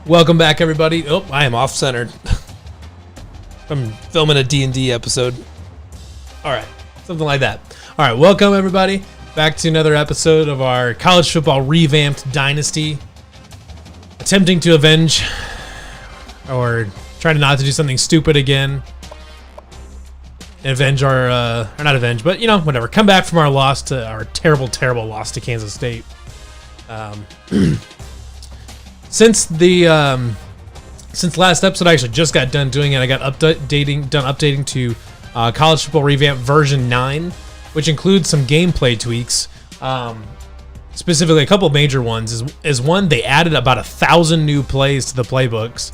Welcome back, everybody. Oh, I am off-centered. I'm filming a D&D episode. All right, something like that. All right, welcome, everybody, back to another episode of our college football revamped Dynasty. Attempting to avenge, or trying not to do something stupid again. And avenge our, or not avenge, but, you know, whatever. Come back from our loss to, our terrible, terrible loss to Kansas State. Since last episode, I actually just got done doing it. I got done updating to College Football Revamped version 9, which includes some gameplay tweaks. Specifically, a couple major ones is one, they added about 1,000 new plays to the playbooks,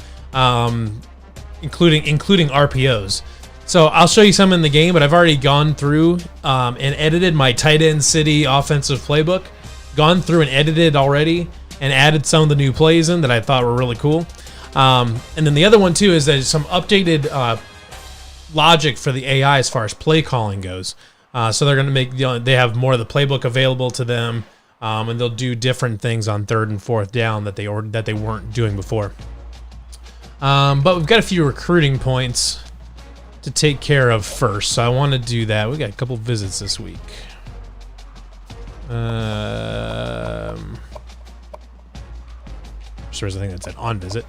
including RPOs. So I'll show you some in the game, but I've already gone through and edited my tight end city offensive playbook. Gone through and edited already, and added some of the new plays in that I thought were really cool. And then the other one too is there's some updated logic for the AI as far as play calling goes. So they're going to make, they have more of the playbook available to them, and they'll do different things on third and fourth down that they weren't doing before. But we've got a few recruiting points to take care of first, so I want to do that. We got a couple visits this week. I think that's an on visit.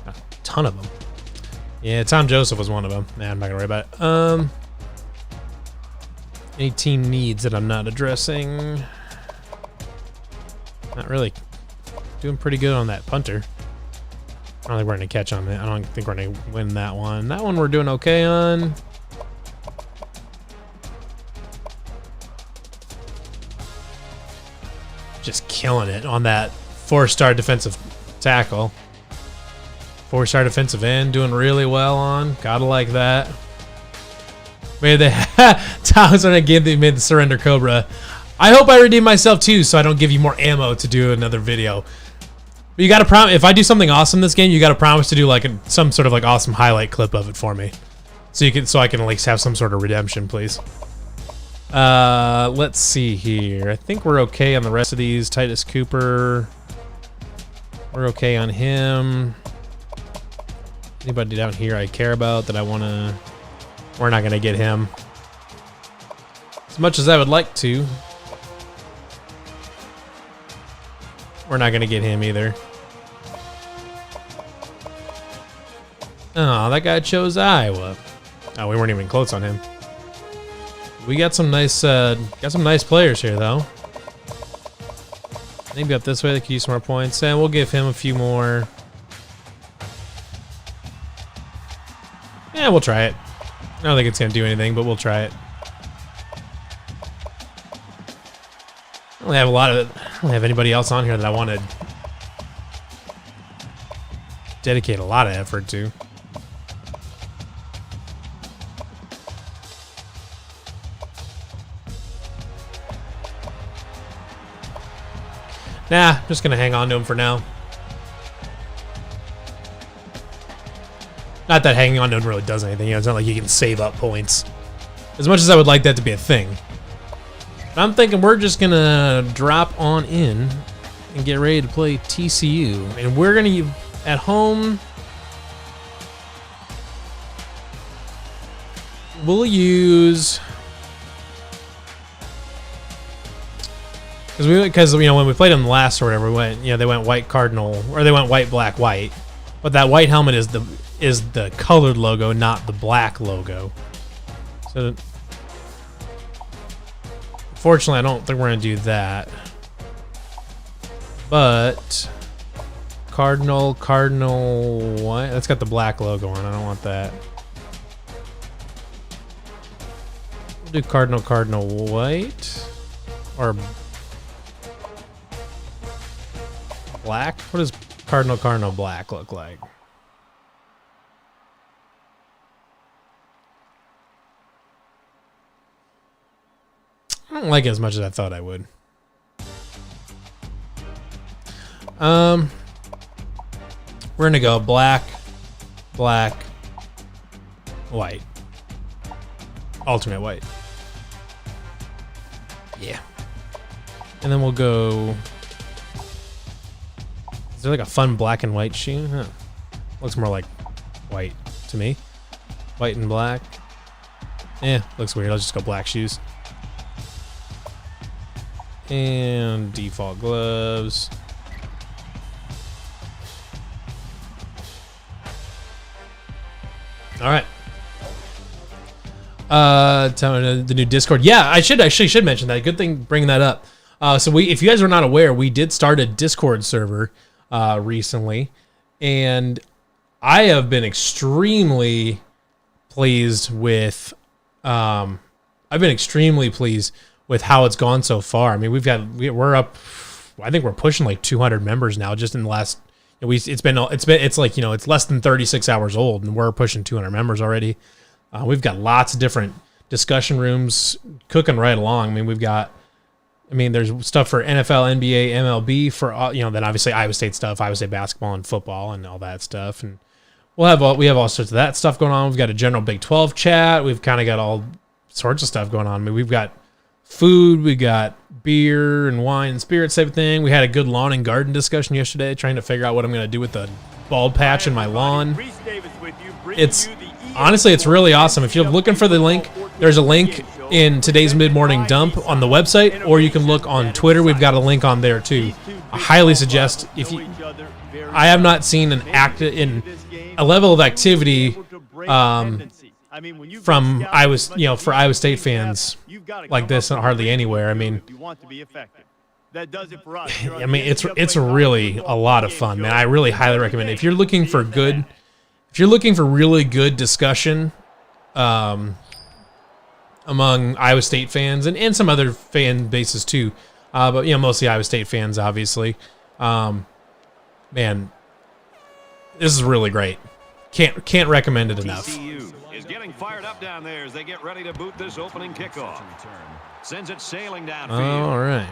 A ton of them. Yeah, Tom Joseph was one of them. Nah, I'm not gonna worry about it. Any team needs that I'm not addressing? Not really. Doing pretty good on that punter. I don't think we're gonna catch on it. I don't think we're gonna win that one. That one we're doing okay on. Just killing it on that 4-star defensive tackle. 4-star defensive end, doing really well on. Gotta like that. Made the Tom's on a game that made the surrender cobra. I hope I redeem myself too, so I don't give you more ammo to do another video. But you gotta promise, if I do something awesome this game, you gotta promise to do like some sort of like awesome highlight clip of it for me, so I can at least have some sort of redemption, please. Let's see here. I think we're okay on the rest of these. Titus Cooper, we're okay on him. Anybody down here I care about that I want to... We're not going to get him. As much as I would like to. We're not going to get him either. Oh, that guy chose Iowa. Oh, we weren't even close on him. We got some nice players here, though. Maybe up this way they could use some more points, and we'll give him a few more. Yeah, we'll try it. I don't think it's gonna do anything, but we'll try it. I don't have anybody else on here that I want to dedicate a lot of effort to. Nah, I'm just going to hang on to him for now. Not that hanging on to him really does anything. You know, it's not like you can save up points. As much as I would like that to be a thing. But I'm thinking we're just going to drop on in and get ready to play TCU. And we're going to, at home, we'll use... Because you know, when we played them last or whatever, they went white cardinal, or they went white black white, but that white helmet is the colored logo, not the black logo. So fortunately, I don't think we're gonna do that. But cardinal white, that's got the black logo on. I don't want that. We'll do cardinal white or black? What does cardinal black look like? I don't like it as much as I thought I would. We're gonna go black, white. Alternate white. Yeah. And then we'll go. Is there like a fun black and white shoe? Huh. Looks more like white to me. White and black. Looks weird. I'll just go black shoes. And default gloves. All right. Tell me the new Discord. Yeah, I should mention that. Good thing bringing that up. So if you guys are not aware, we did start a Discord server recently, and I have been extremely pleased with. I've been extremely pleased with how it's gone so far. I mean, we're up. I think we're pushing like 200 members now, just in the last. It's like, you know, it's less than 36 hours old, and we're pushing 200 members already. We've got lots of different discussion rooms cooking right along. I mean, there's stuff for NFL, NBA, MLB, for then obviously Iowa State stuff, Iowa State basketball and football and all that stuff. And we have all sorts of that stuff going on. We've got a general Big 12 chat. We've kind of got all sorts of stuff going on. I mean, we've got food, we got beer and wine and spirits, everything. We had a good lawn and garden discussion yesterday, trying to figure out what I'm going to do with the bald patch in my lawn. Honestly, it's really awesome. If you're looking for the link, there's a link in today's mid-morning dump on the website, or you can look on Twitter. We've got a link on there too. I highly suggest I have not seen a level of activity from for Iowa State fans like this hardly anywhere. I mean, it's really a lot of fun, man. I really highly recommend it. If you're looking for really good discussion among Iowa State fans and some other fan bases too, but mostly Iowa State fans, obviously. Man, this is really great. Can't recommend it enough. TCU is getting fired up down there as they get ready to boot this opening kickoff. Sends it sailing downfield. All right.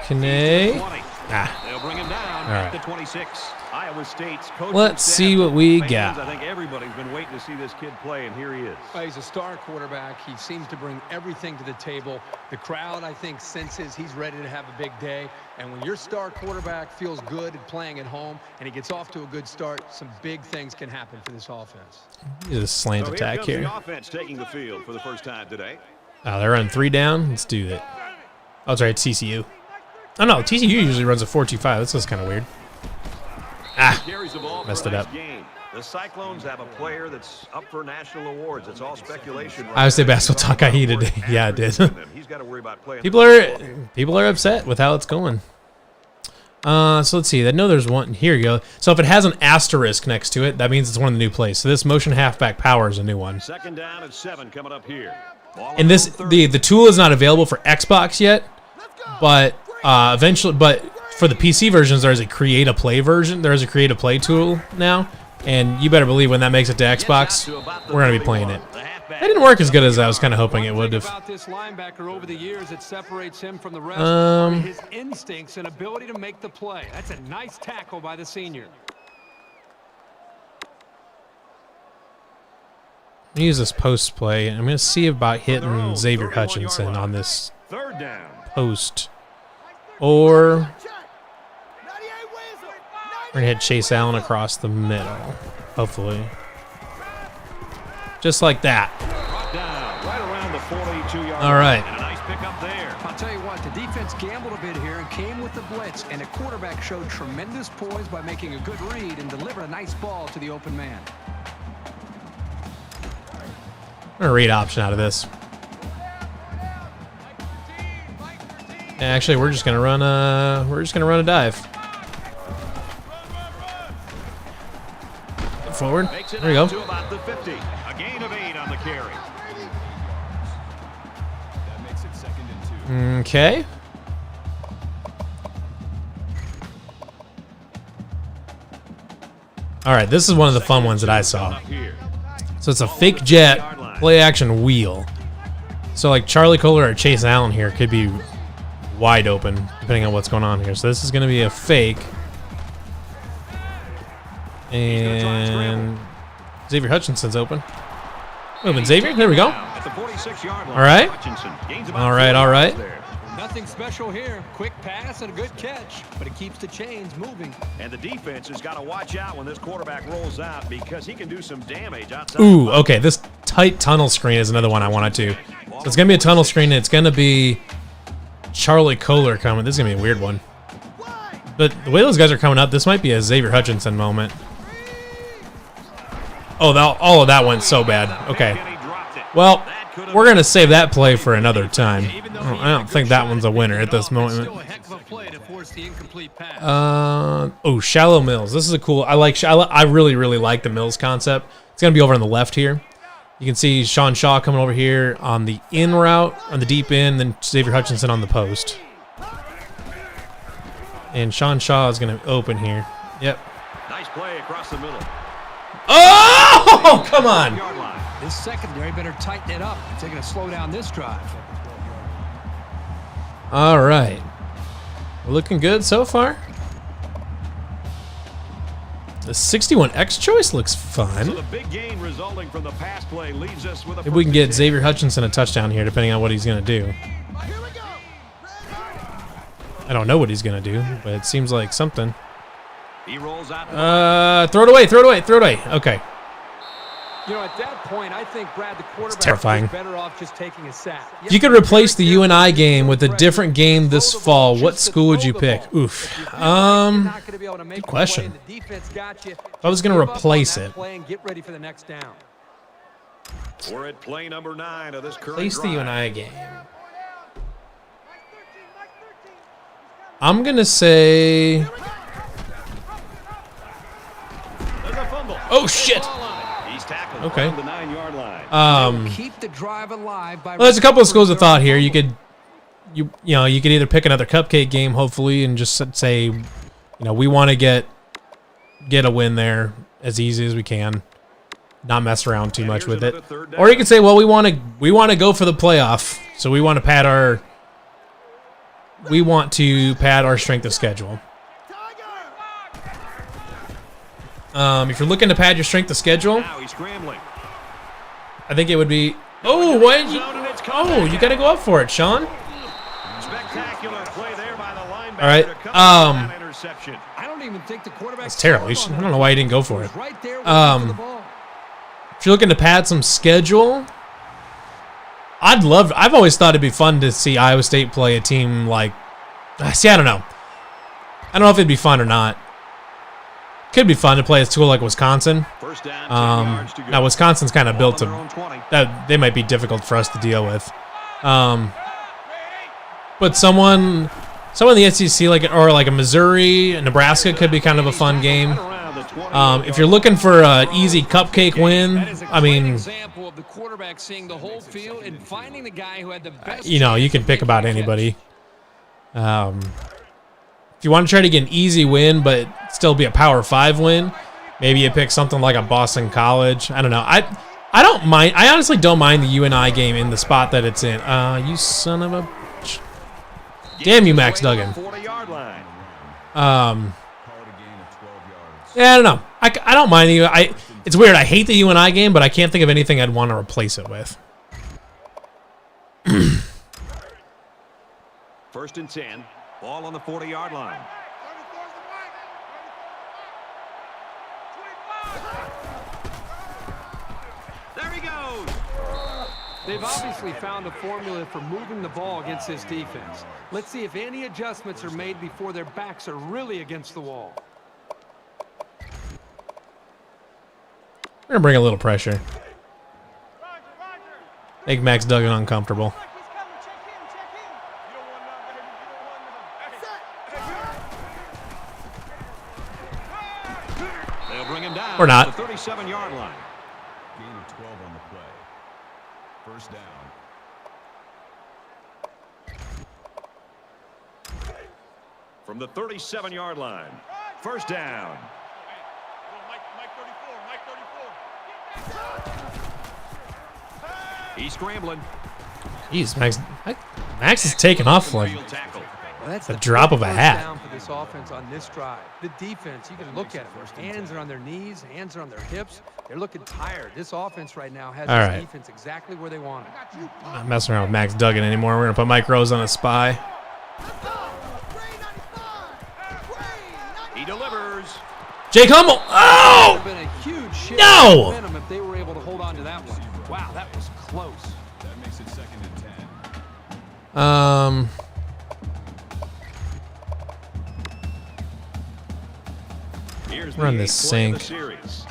Kane. They'll bring him down at the 26. Iowa State's coach. Let's see what we got. I think everybody's been waiting to see this kid play, and here he is. Well, he's a star quarterback. He seems to bring everything to the table. The crowd, I think, senses he's ready to have a big day. And when your star quarterback feels good at playing at home and he gets off to a good start, some big things can happen for this offense. Here's a slant attack here. The offense taking the field for the first time today. They're running 3 down. Let's do it. Oh, sorry, it's TCU. Oh, no, TCU usually runs a 4-2-5. That's just kind of weird. Messed it up. The Cyclones have a player that's up for national awards. It's all speculation. Iowa State basketball talk I heated today. Yeah, it did. He's got to worry about playing. People are upset with how it's going. So let's see. I know there's one. Here you go. So if it has an asterisk next to it, that means it's one of the new plays. So this motion halfback power is a new one. Second down at 7 coming up here. And this the tool is not available for Xbox yet, but eventually, but for the PC versions, there's a create a play version. There's a create a play tool now, and you better believe when that makes it to Xbox, we're gonna be playing it. It didn't work as good as I was kind of hoping it would have. About this linebacker over the years, it separates him from the rest. His instincts and ability to make the play. That's a nice tackle by the senior. I'm gonna use this post play, and I'm gonna see about hitting Xavier Hutchinson on this post, or we're gonna hit Chase Allen across the middle, hopefully. Just like that. All right. Nice pick up there. I'll tell you what, the defense gambled a bit here and came with the blitz, and the quarterback showed tremendous poise by making a good read and delivered a nice ball to the open man. I'm gonna read option out of this. Actually, we're just gonna run a dive. Forward. There we go. To about the 50. A gain of 8 on the carry. That makes it 2nd and 2. Okay. All right, this is one of the fun ones that I saw. So it's a fake jet play action wheel. So like Charlie Kohler or Chase Allen here could be wide open depending on what's going on here. So this is going to be a fake. And Xavier Hutchinson's open. Moving Xavier. There we go. the 46-yard line. All right. Hutchinson gains about All right. 40 All right. yards there. Nothing special here. Quick pass and a good catch, but it keeps the chains moving. And the defense has got to watch out when this quarterback rolls out because he can do some damage outside. Ooh, okay. This tight tunnel screen is another one I wanted to. So it's going to be a tunnel screen, and it's going to be Charlie Kohler coming. This is going to be a weird one. But the way those guys are coming up, this might be a Xavier Hutchinson moment. Oh, all of that went so bad. Okay. Well, we're going to save that play for another time. I don't think that one's a winner at this moment. Oh, Shallow Mills. This is a cool. I really, really like the Mills concept. It's going to be over on the left here. You can see Sean Shaw coming over here on the in route, on the deep in, then Xavier Hutchinson on the post. And Sean Shaw is going to open here. Yep. Nice play across the middle. Oh, come on. This secondary better tighten it up if they're going to slow down this drive. All right. Looking good so far. The 61X choice looks fun. So the big gain resulting from the pass play leaves us with a Maybe we can get Xavier Hutchinson a touchdown here, depending on what he's going to do. I don't know what he's going to do, but it seems like something. He rolls out. Throw it away, throw it away, throw it away. Okay. You know, at that point, I think Brad, the quarterback, terrifying. is better off just taking a sack. If you could replace the UNI game with a different game this fall, what school would you pick? Oof. Good question. If I was going to replace it. Get ready for the next down. We're at play number 9 of this current Replace the drive. UNI game. I'm going to say... There's a fumble. Oh, shit. He's tackled Okay. on the 9-yard line. Keep the drive alive by Well, there's a couple of schools of thought here. You could either pick another cupcake game, hopefully, and just say, we want to get a win there as easy as we can, not mess around too much with it. Or you could say, well, we want to go for the playoff, so we want to pad our strength of schedule. If you're looking to pad your strength of schedule, Now he's scrambling. I think it would be. Oh, why did you? Oh, you got to go up for it, Sean. Spectacular play there by the linebacker. All right. To cut off that interception. I don't even think the quarterback. That's terrible. I don't know why he didn't go for it. Right there with the ball. If you're looking to pad some schedule, I've always thought it'd be fun to see Iowa State play a team like. See, I don't know. I don't know if it'd be fun or not. Could be fun to play a school like Wisconsin. First down, 10 yards to go. Now Wisconsin's kind of built Ball on their own 20. that they might be difficult for us to deal with. But someone in the SEC like a Missouri, Nebraska could be kind of a fun game. Around the 20. If you're looking for an easy cupcake win, I mean, Example of the quarterback seeing the whole field and finding the guy who had the best. you can pick about anybody. If you want to try to get an easy win but still be a Power 5 win, maybe you pick something like a Boston College. I don't know. I don't mind. I honestly don't mind the UNI game in the spot that it's in. You son of a... Damn you, Max Duggan. 40-yard line. Yeah, I don't know. I don't mind the... It's weird. I hate the UNI game, but I can't think of anything I'd want to replace it with. First and 10. Ball on the 40-yard line. There he goes. They've obviously found a formula for moving the ball against this defense. Let's see if any adjustments are made before their backs are really against the wall. We're going to bring a little pressure. Make Max Duggan uncomfortable. They'll bring him down. Or not. The 37-yard line. Gain of 12 on the play. First down. From the 37-yard line. First down. He's scrambling. Jeez, Max is taking off like Field tackle. Well, that's the drop of a first hat. down for this offense on this drive. The defense, you can look at it. Their hands are on their knees, hands are on their hips. They're looking tired. This offense right now has this defense exactly where they want it. I'm not messing around with Max Duggan anymore. We're going to put Mike Rose on a spy. He delivers. Jake Hummel. Oh! Been a huge shift No! in momentum if they were able to hold on to that one. Wow, that was close. That makes it 2nd and 10. Here's Run the this 8th play of the sink. series.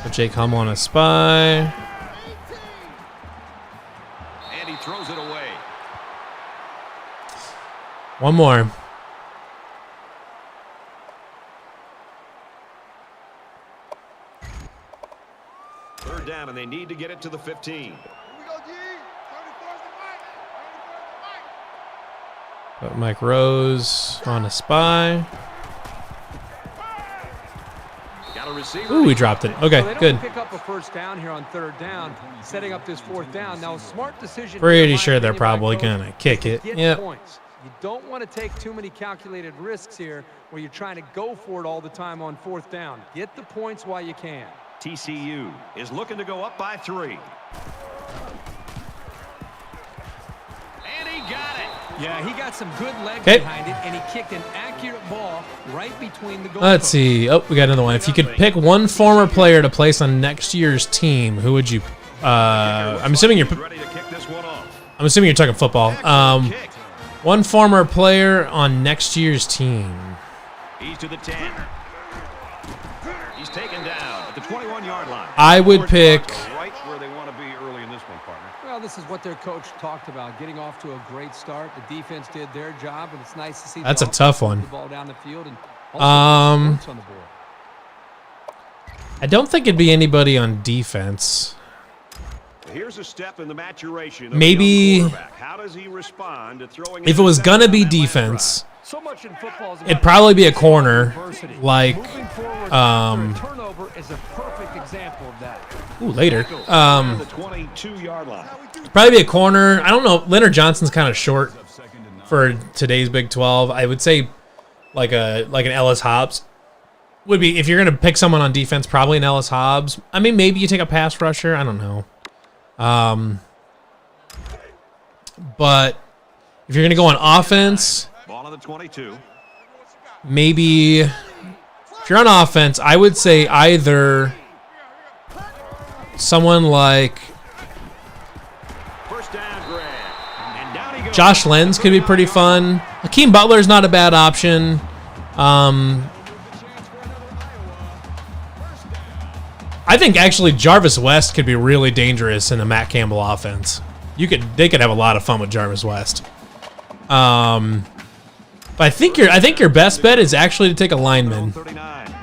Put Jake Hummel on a spy. And he throws it away. One more. Third down, and they need to get it to the 15. Put Mike Rose on a spy. Got a receiver. Ooh, we dropped it. So Okay, they good. don't pick up a first down here on 3rd down, setting up this 4th down. Now, a smart decision. Pretty in my sure they're opinion, by probably coach, going to kick it. get Yep. points. You don't want to take too many calculated risks here where you're trying to go for it all the time on 4th down. Get the points while you can. TCU is looking to go up by 3. And he got it. Yeah, he got some good legs Okay. behind it, and he kicked an accurate ball right between the goals. Let's see. Oh, we got another one. If you could pick one former player to place on next year's team, who would you? I'm assuming you're. Ready to kick this one off. I'm assuming you're talking football. One former player on next year's team. He's to the 10. He's taken down at the 21-yard line. I would pick. Right where they want to be early in this one, partner. Well, this is what their coach talked about, getting off to a great start. The defense did their job, and it's nice to see. That's the a tough offense one. move the ball down the field and also put points on the board. I don't think it'd be anybody on defense. Here's a step in the maturation of Maybe- the young quarterback. How does he respond to throwing If it was gonna be defense, So much in football is it'd about probably be a corner, adversity. like Moving forward after a turnover is a perfect example of that. later. the 22-yard line? Probably be a corner. I don't know. Leonard Johnson's kind of short for today's Big 12. I would say like an Ellis Hobbs would be, if you're gonna pick someone on defense, probably an Ellis Hobbs. I mean, maybe you take a pass rusher. I don't know. But if you're gonna go on offense, Ball on the 22. maybe if you're on offense, I would say either someone like First down grab. And down he goes. Josh Lenz could be pretty fun. Hakeem Butler's not a bad option. I think actually Jarvis West could be really dangerous in the Matt Campbell offense. They could have a lot of fun with Jarvis West. But I think your best bet is actually to take a lineman. 39.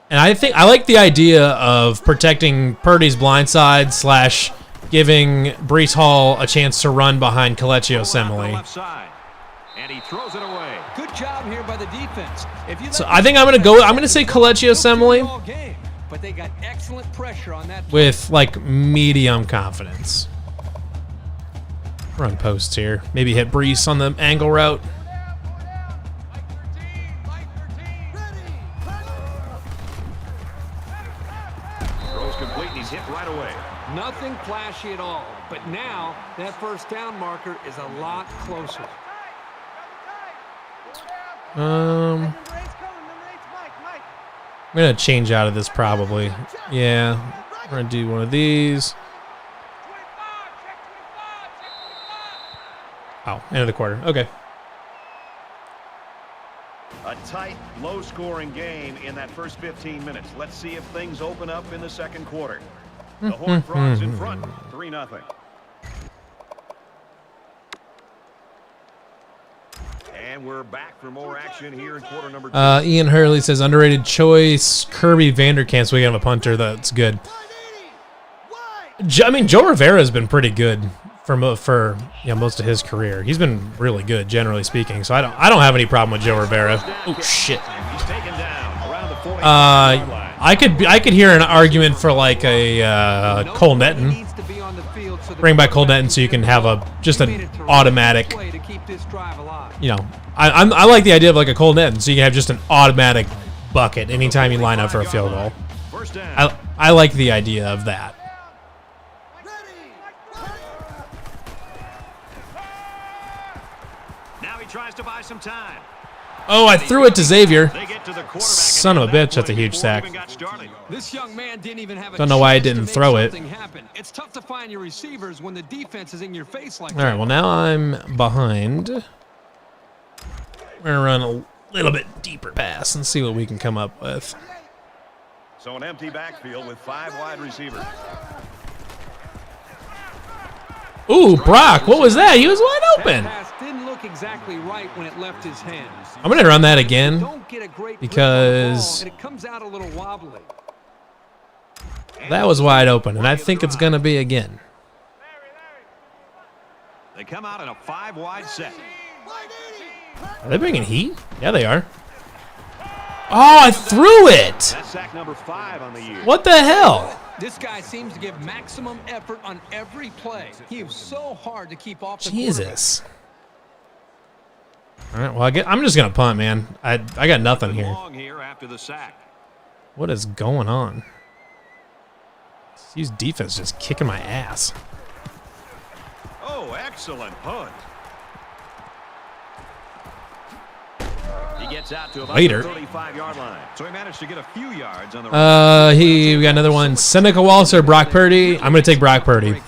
And I like the idea of protecting Purdy's blind side / giving Breece Hall a chance to run behind Kelechi Osemele. Left side. And he throws it away. Good job here by the defense. If you So I think I'm gonna say Kelechi Osemele but they got excellent pressure on that. with like medium confidence. Run posts here. Maybe hit Breece on the angle route. Throws complete, and he's hit right away. Nothing flashy at all, but now that first down marker is a lot closer. I'm gonna change out of this probably. Yeah, we're gonna do one of these. Oh, end of the quarter. Okay. A tight, low-scoring game in that first 15 minutes. Let's see if things open up in the second quarter. The Horned Frogs in front, 3-0. And we're back for more action here in quarter number 2. Ian Hurley says underrated choice. Kirby Vanderkamp. So we have a punter that's good. I mean, Joe Rivera's been pretty good for most of his career. He's been really good, generally speaking. So I don't have any problem with Joe Rivera. Oh shit. He's taken down around the 40-yard line. I could hear an argument for like a Cole Netton. Bring back Cole Netton so you can have just an automatic. You know, I like the idea of like a Cole Netton so you can have just an automatic bucket anytime you line up for a field goal. I like the idea of that. Now he tries to buy some time. Oh, I threw it to Xavier. Son of a bitch, that's a huge sack. This young man didn't even have a Don't know why I didn't throw it. It's tough to find your receivers when the defense is in your face like that. All right, well now I'm behind. We're gonna run a little bit deeper pass and see what we can come up with. So an empty backfield with 5 wide receivers. Ooh, Brock, what was that? He was wide open. That pass didn't look exactly right when it left his hands. I'm going to run that again because it comes out a little wobbly. That was wide open, and I think it's going to be again. They come out in a 5-wide set. Are they bringing heat? Yeah, they are. Oh, I threw it. That's sack number 5 on the year. What the hell? This guy seems to give maximum effort on every play. He is so hard to keep off the Jesus. All right, well, I'm just going to punt, man. I got nothing here. After the sack. What is going on? His defense just kicking my ass. Oh, excellent punt. He gets out to about Later. the 35-yard line. So he managed to get a few yards on the we got another one. Seneca Wallace or Brock Purdy. I'm going to take Brock Purdy.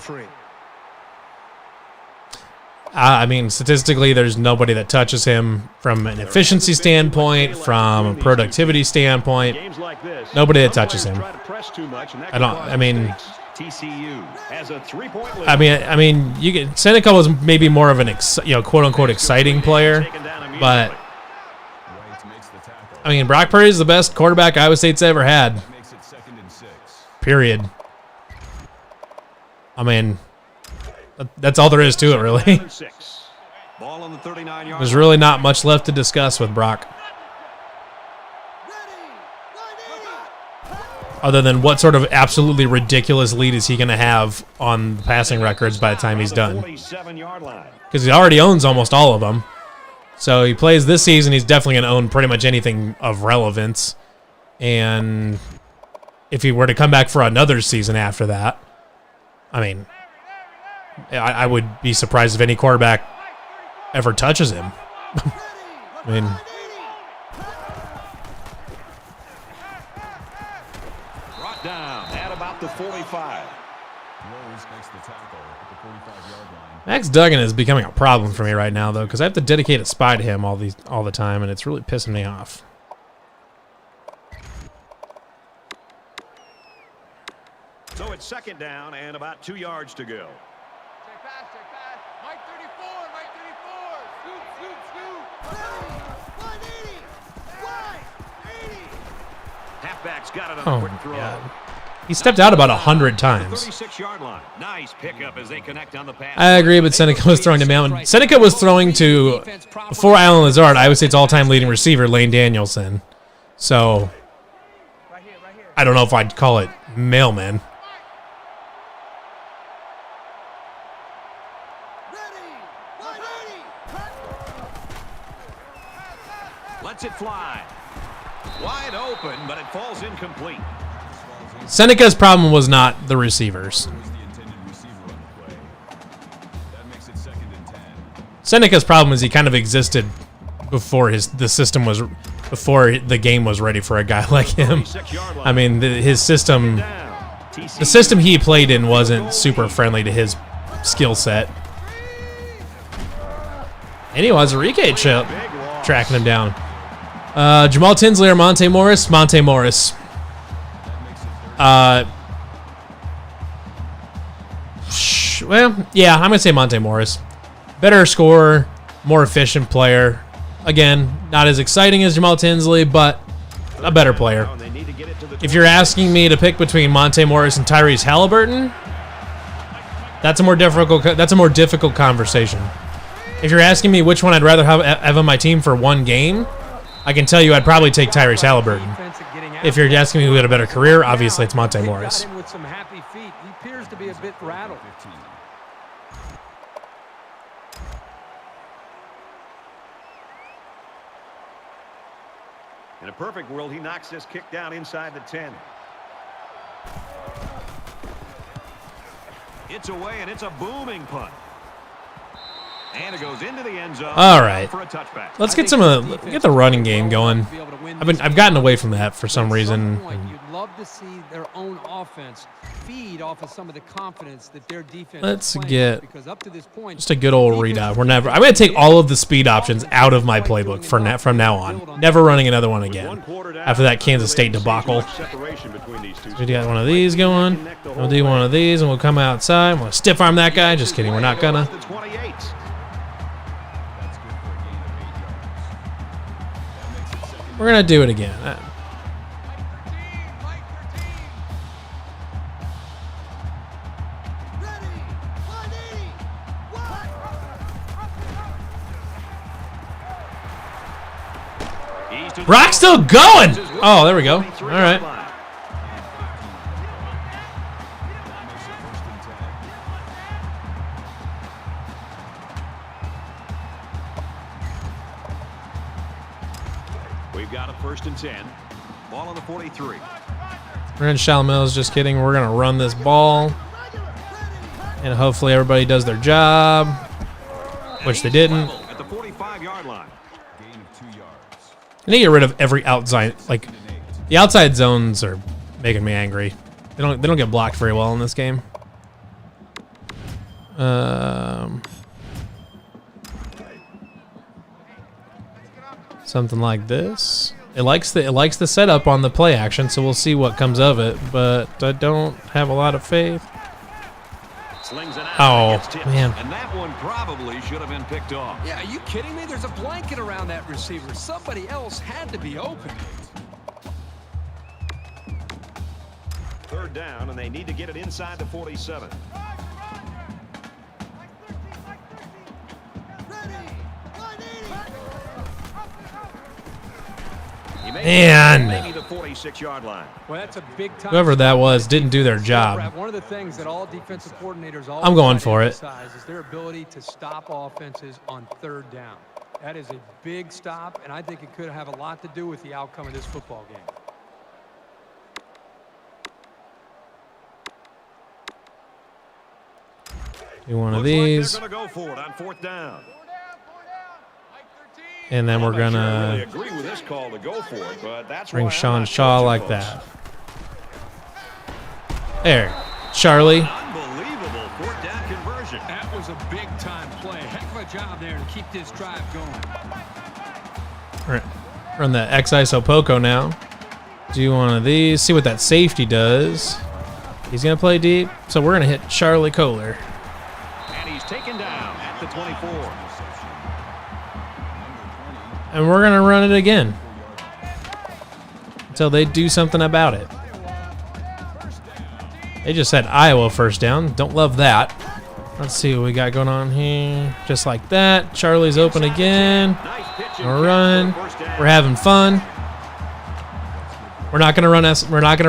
I mean, statistically, there's nobody that touches him from an efficiency standpoint, from a productivity standpoint. Nobody that touches him. TCU has a 3-point lead. I mean, you get Seneca was maybe more of an quote unquote exciting player, but I mean, Brock Purdy is the best quarterback Iowa State's ever had. Period. I mean, that's all there is to it, really. There's really not much left to discuss with Brock. Other than what sort of absolutely ridiculous lead is he going to have on the passing records by the time he's done. Because he already owns almost all of them. So he plays this season, he's definitely going to own pretty much anything of relevance. And if he were to come back for another season after that, I mean, I would be surprised if any quarterback ever touches him. I mean, brought down at about the 45. Max Duggan is becoming a problem for me right now, though, because I have to dedicate a spy to him all the time, and it's really pissing me off. So it's second down and about 2 yards to go. Check pass. Mike 34. Halfback's got it on a quick throw. God. He stepped out about 100 times. 36-yard line. Nice pickup as they connect on the pass. I agree, but Seneca was throwing to Mountain. Seneca was throwing to, before Alan Lazard, Iowa State's all-time leading receiver, Lane Danielson. So, I don't know if I'd call it mailman. Lets it fly. Wide open, but it falls incomplete. Seneca's problem was not the receivers. Seneca's problem is he kind of existed before the game was ready for a guy like him. I mean, his system, the system he played in wasn't super friendly to his skill set. And he was Enrique tracking him down. Jamal Tinsley or Monte Morris? Monte Morris. Well, yeah, I'm going to say Monte Morris. Better scorer, more efficient player. Again, not as exciting as Jamal Tinsley, but a better player. If you're asking me to pick between Monte Morris and Tyrese Halliburton, that's a more difficult conversation. If you're asking me which one I'd rather have on my team for one game, I can tell you I'd probably take Tyrese Halliburton. If you're asking me who had a better career, obviously it's Monte Morris. With some happy feet. He appears to be a bit rattled. In a perfect world, he knocks this kick down inside the 10. It's away, and it's a booming punt. And it goes into the end zone. All right, For a touchback. let's get get the running game going. I've gotten away from that for some reason. You'd love to see their own offense feed off of some of the confidence that their defense. Let's is playing, get because up to this point, just a good old read out. I'm going to take all of the speed options out of my playbook from now on. Never running another one again after that Kansas State debacle. We got one of these going. We'll do one of these, and we'll come outside. We'll stiff arm that guy. Just kidding. We're not gonna. We're gonna do it again. Brock's still going. Oh, there we go. All right. We've got a 1st and 10. Ball on the 43. Ren Shalamil's just kidding. We're going to run this ball. And hopefully everybody does their job, which they didn't. At the 45-yard line. Gain of 2 yards. I need to get rid of every outside. Like, the outside zones are making me angry. They don't get blocked very well in this game. Something like this. It likes the setup on the play action, so we'll see what comes of it. But I don't have a lot of faith. Oh man! And that one probably should have been picked off. Yeah, are you kidding me? There's a blanket around that receiver. Somebody else had to be open. 3rd down, and they need to get it inside the 47. Man. Maybe the 46-yard line. Well, that's a big time. Whoever that was didn't do their job. One of the things that all defensive coordinators I'm going for it. Is their ability to stop offenses on 3rd down. That is a big stop, and I think it could have a lot to do with the outcome of this football game. Do one of these. They're going to go for it on 4th down. And then we're I gonna really agree with this call to go for it, but that's bring why Sean I'm Shaw not like close. that. There, Charlie. Unbelievable 4th down conversion. That was a big-time play. Heck of a job there to keep this drive going. Run the X-ISO Poco now. Do one of these. See what that safety does. He's gonna play deep, so we're gonna hit Charlie Kohler. And he's taken down at the 24. And we're going to run it again until they do something about it. They just said Iowa 1st down. Don't love that. Let's see what we got going on here. Just like that. Charlie's open again. We're running. We're having fun. We're not going to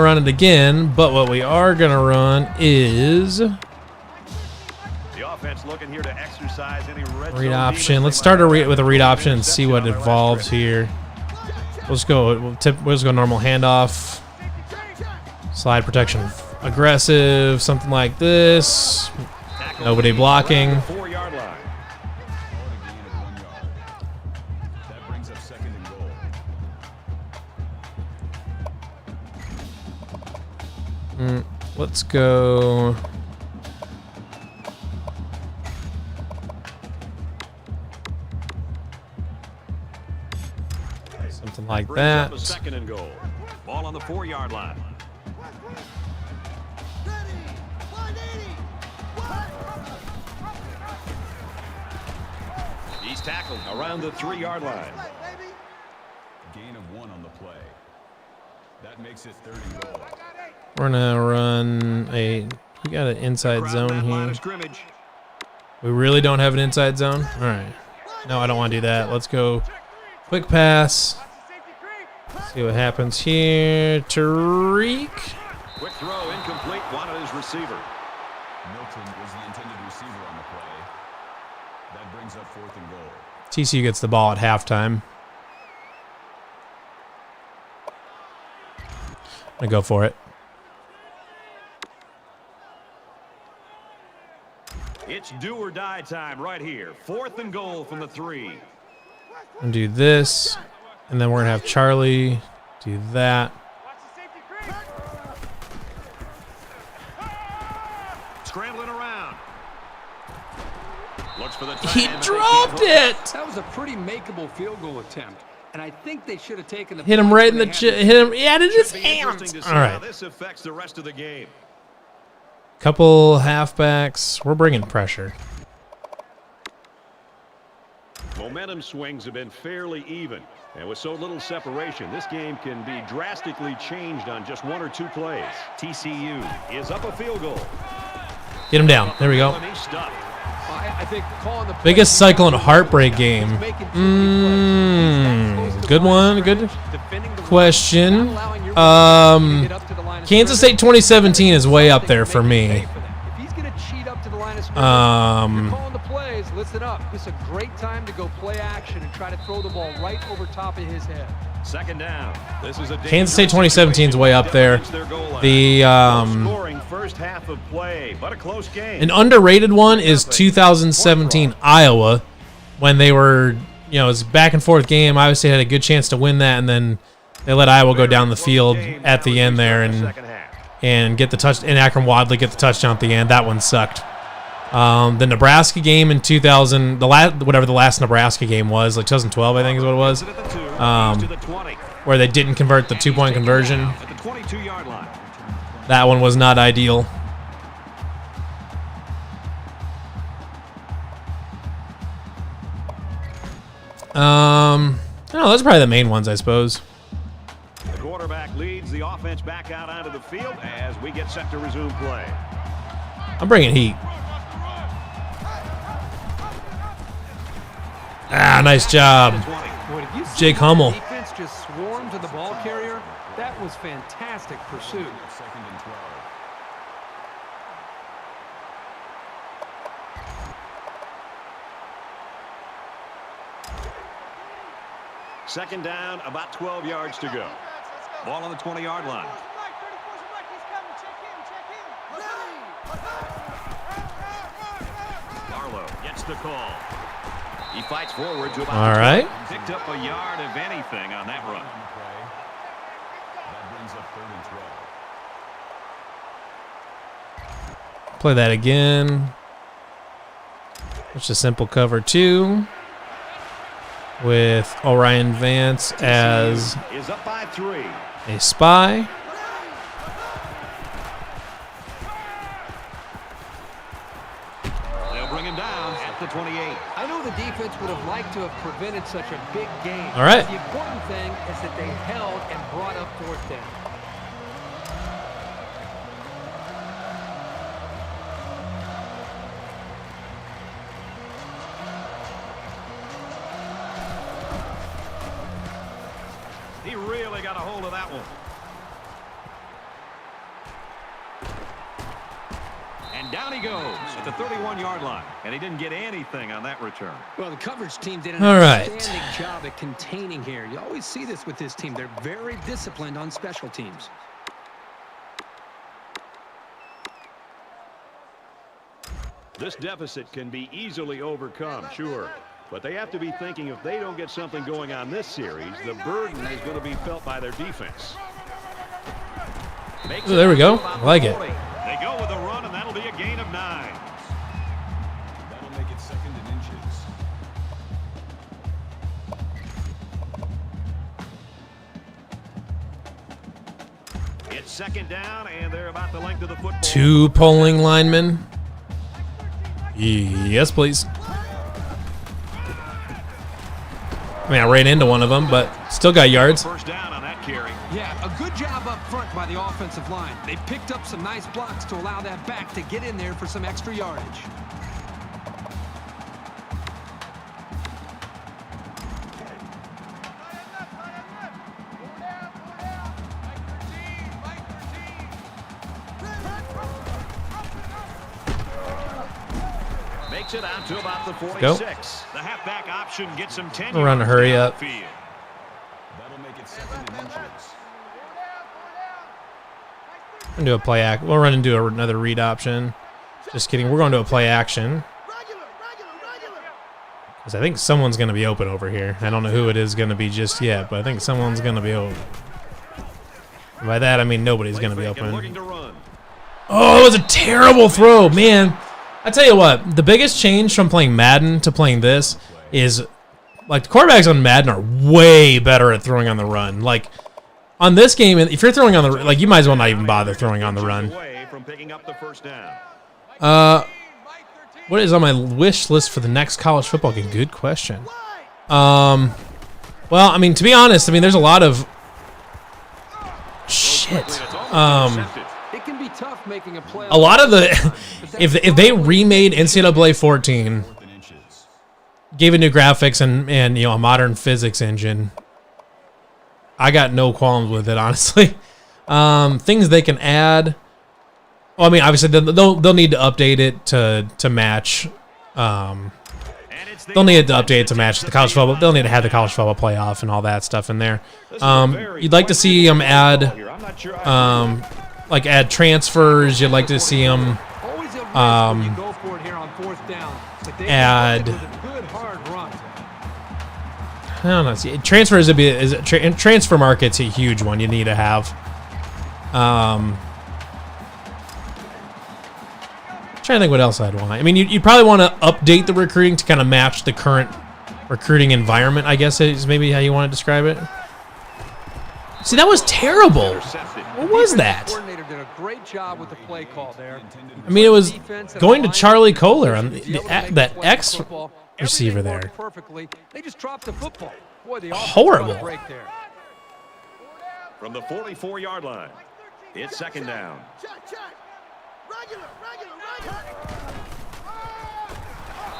run it again, but what we are going to run is Looking here to exercise any read option. Let's start with a read option and see what evolves here. We'll just go normal handoff, slide protection, aggressive, something like this. Nobody blocking. 4-yard line. That brings up 2nd and goal. Let's go. Something like that. 2nd and goal. Ball on the 4-yard line. He's tackled around the 3-yard line. Gain of 1 on the play. That makes it 3rd and goal. We're gonna run we got an inside zone here. We really don't have an inside zone? All right. No, I don't want to do that. Let's go quick pass. See what happens here. Tariq. Quick throw, incomplete, wanted his receiver. Milton was the intended receiver on the play. That brings up 4th and goal. TCU gets the ball at halftime. I'm going to go for it. It's do or die time right here. 4th and goal from the 3. And do this, and then we're gonna have Charlie do that. Scrambling around. Looks for the He time. dropped it. That was a pretty makeable field goal attempt, and I think they should have taken the Hit him points right in when the they had hit him. He had it in his Should be interesting hands. to see All how right, this affects the rest of the game. couple halfbacks. We're bringing pressure. Momentum swings have been fairly even. And with so little separation, this game can be drastically changed on just 1 or 2 plays. TCU is up a field goal. Get him down. There we go. And he's stuffed. I think calling the Biggest Cyclone heartbreak game. Good one. Good question. Kansas State 2017 is way up there for me. Calling the plays, listen up. This is a great time to go play action and try to throw the ball right over top of his head. 2nd down. This is a Kansas State 2017 is way up there. The scoring first half of play, but a close game. an underrated one is 2017 Iowa, when they were, you know, it was a back and forth game. Iowa State had a good chance to win that, and then they let Iowa go down the field at the end there and get the touch. And Akram Wadley get the touchdown at the end. That one sucked. The Nebraska game in 2000, whatever the last Nebraska game was, like 2012, I think is what it was, where they didn't convert the 2-point conversion. At the 22-yard line. That one was not ideal. No, those are probably the main ones, I suppose. The quarterback leads the offense back out onto the field as we get set to resume play. I'm bringing heat. Ah, nice job, Jake Hummel. Defense just swarmed to the ball carrier. That was fantastic pursuit. 2nd and 12. Second down, about 12 yards to go. Ball on the 20-yard line. Barlow gets the call. He fights forward to about All right. picked up a yard of anything on that run. That brings up 3rd and 12. Play that again. It's a simple cover 2 with Orion Vance as Is up by 3. a spy. They'll bring him down at the 28. I know the defense would have liked to have prevented such a big game. All right. The important thing is that they held and brought up 4th down. He really got a hold of that one. And down he goes at the 31-yard line. And he didn't get anything on that return. Well, the coverage team did an All right. outstanding job at containing here. You always see this with this team. They're very disciplined on special teams. This deficit can be easily overcome, sure. But they have to be thinking if they don't get something going on this series, the burden is going to be felt by their defense. Oh, there we go. I like it. They go with a run, and that'll be a gain of 9. That'll make it 2nd and inches. It's 2nd down, and they're about the length of the football. 2 polling linemen. Yes, please. I mean, I ran into one of them, but still got yards. First down on that carry. Yeah, a good job up front by the offensive line. They picked up some nice blocks to allow that back to get in there for some extra yardage. gets it out to about the 46. Go. The halfback option gets him 10 We're running, yards hurry down up. the field. That'll make it 2nd and inches. We're gonna do a play act. We'll run and do another read option. Just kidding. We're going to a play action. Because I think someone's going to be open over here. I don't know who it is going to be just yet, but I think someone's going to be open. And by that, I mean nobody's going to be open. Oh, it was a terrible throw, man. I tell you what, the biggest change from playing Madden to playing this is, like, the quarterbacks on Madden are way better at throwing on the run. Like, on this game, if you're throwing on the, like, you might as well not even bother throwing on the run. What is on my wish list for the next college football game? Good question. Well, I mean, to be honest, I mean, there's a lot of shit. It can be tough making a play. A lot of the, if they remade NCAA 14, gave it new graphics and you know, a modern physics engine, I got no qualms with it, honestly. Things they can add. Well, I mean, obviously they'll need to update it to match. They'll need to update it to match the college football. They'll need to have the college football playoff and all that stuff in there. You'd like to see them add, like add transfers. You'd like to see them add. I don't know. See, transfers transfer market's a huge one. You need to have. Trying to think what else I'd want. I mean, you'd probably want to update the recruiting to kind of match the current recruiting environment, I guess is maybe how you want to describe it. See, that was terrible. What was that? Did a great job with the play call there. I mean, it was going to Charlie Kohler on that X receiver there. They just dropped the football. Boy, the horrible. Break there. From the 44-yard line, it's 2nd down.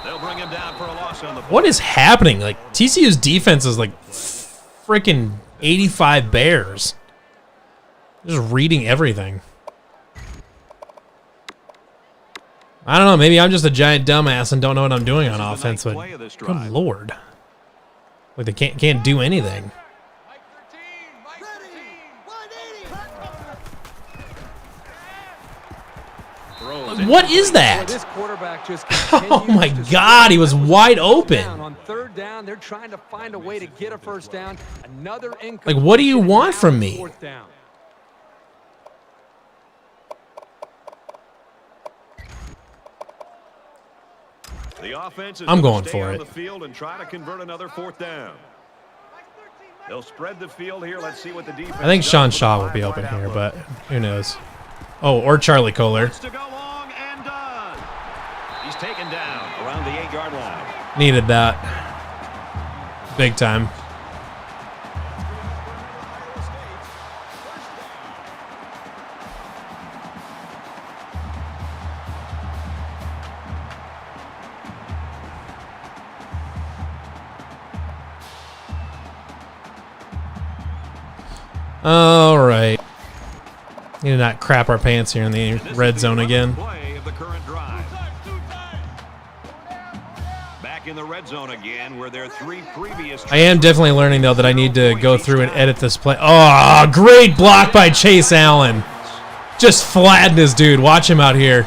They'll bring him down for a loss on the play. What is happening? Like, TCU's defense is like freaking 85 Bears. Just reading everything. I don't know. Maybe I'm just a giant dumbass and don't know what I'm doing on offense, but good lord. Like, they can't do anything. What is that? Oh my God, he was wide open. On 3rd down, they're trying to find a way to get a 1st down. Another like, what do you want from me? 4th down. The offense is I'm going stay for on it. the field and try to convert another 4th down. They'll spread the field here. Let's see what the defense I think does Sean with Shaw the will be wide open outlook. here, but who knows? Oh, or Charlie Kohler. Wants to go long and done. He's taken down around the 8-yard line. Needed that. Big time. All right. Need to not crap our pants here in the red zone again. Play of the current drive. Back in the red zone again, where there are 3 previous. I am definitely learning, though, that I need to go through and edit this play. Oh, great block by Chase Allen. Just flattened his dude. Watch him out here.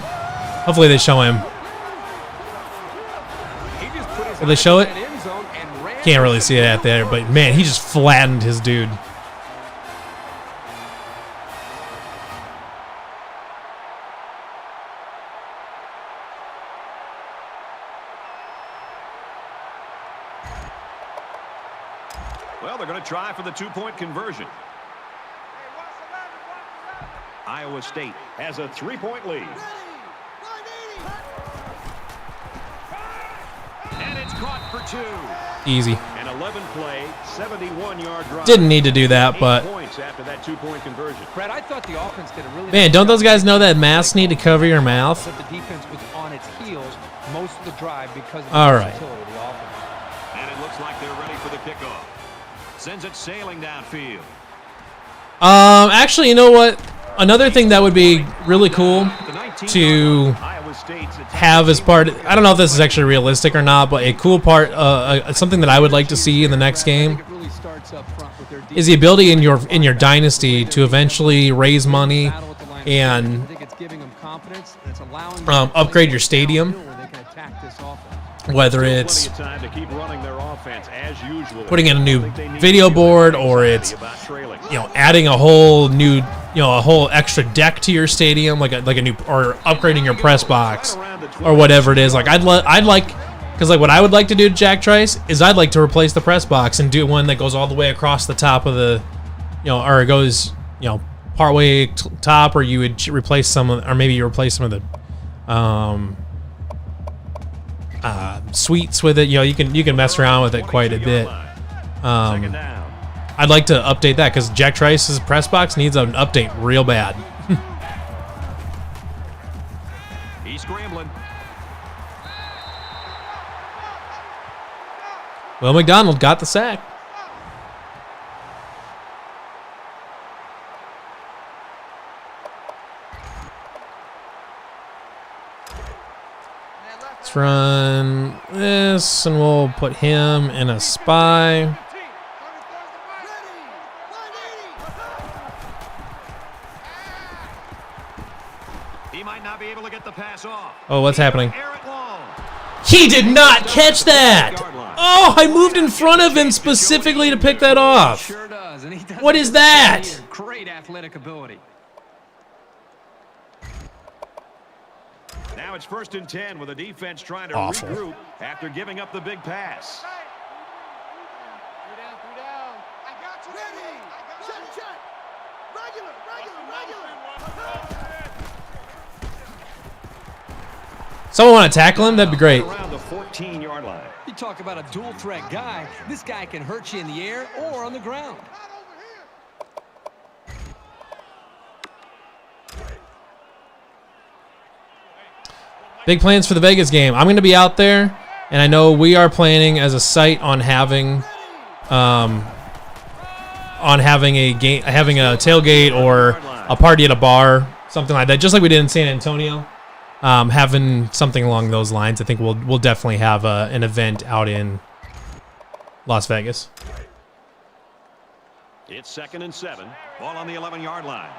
Hopefully they show him. Will they show it? Can't really see it out there, but man, he just flattened his dude. Well, they're going to try for the 2-point conversion. Iowa State has a 3-point lead. And it's caught for 2. Easy. An 11-play, 71-yard drive. Didn't need to do that, but 8 points after that 2-point conversion. Brad, I thought the offense did a really man, don't those guys know that masks need to cover your mouth? But the defense was on its heels most of the drive because of the All right. versatility of the offense. And it looks like they're ready for the kickoff. Sends it sailing downfield. Actually, you know what? Another thing that would be really cool to have as part. I don't know if this is actually realistic or not, but a cool part, something that I would like to see in the next game, is the ability in your dynasty to eventually raise money and upgrade your stadium. Whether it's putting in a new video board, or it's adding a whole new a whole extra deck to your stadium, like a new, or upgrading your press box, or whatever it is. Like I'd like, because like what I would like to do to Jack Trice is I'd like to replace the press box and do one that goes all the way across the top of the, or it goes partway top, or you would replace some of, or maybe you replace some of the suites with it. You can mess around with it quite a bit. I'd like to update that because Jack Trice's press box needs an update real bad. He's scrambling. Will McDonald got the sack. Let's run this, and we'll put him in a spy. He might not be able to get the pass off. Oh, what's happening? He did not catch that! Oh, I moved in front of him specifically to pick that off. Sure does, and he does. What is that? Great athletic ability. Now it's 1st and 10 with the defense trying to Awful. regroup after giving up the big pass. 3 down, 3 down. I got you. Ready. Check. Regular. Someone want to tackle him? That'd be great. Around the 14-yard line. You talk about a dual threat guy. This guy can hurt you in the air or on the ground. Big plans for the Vegas game. I'm going to be out there, and I know we are planning as a site on having a tailgate or a party at a bar, something like that, just like we did in San Antonio. Having something along those lines. I think we'll definitely have an event out in Las Vegas. It's 2nd and 7. Ball on the 11-yard line.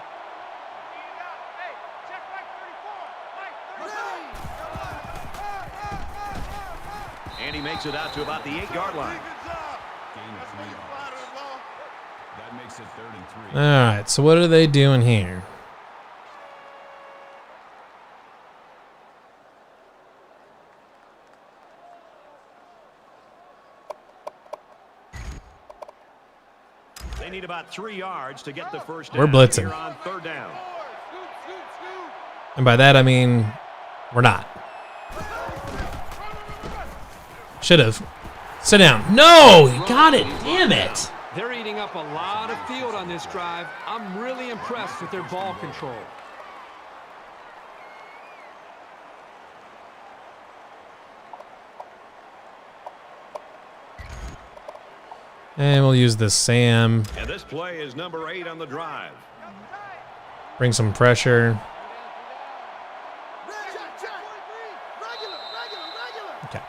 And he makes it out to about the 8-yard line. Gain of 3 yards. That makes it 3rd and 3. All right, so what are they doing here? They need about 3 yards to get the first down. We're blitzing. Here on 3rd down. And by that, I mean we're not. Should have. Sit down. No, you got it. Damn it. They're eating up a lot of field on this drive. I'm really impressed with their ball control. And we'll use this Sam. And this play is number 8 on the drive. Bring some pressure. Okay.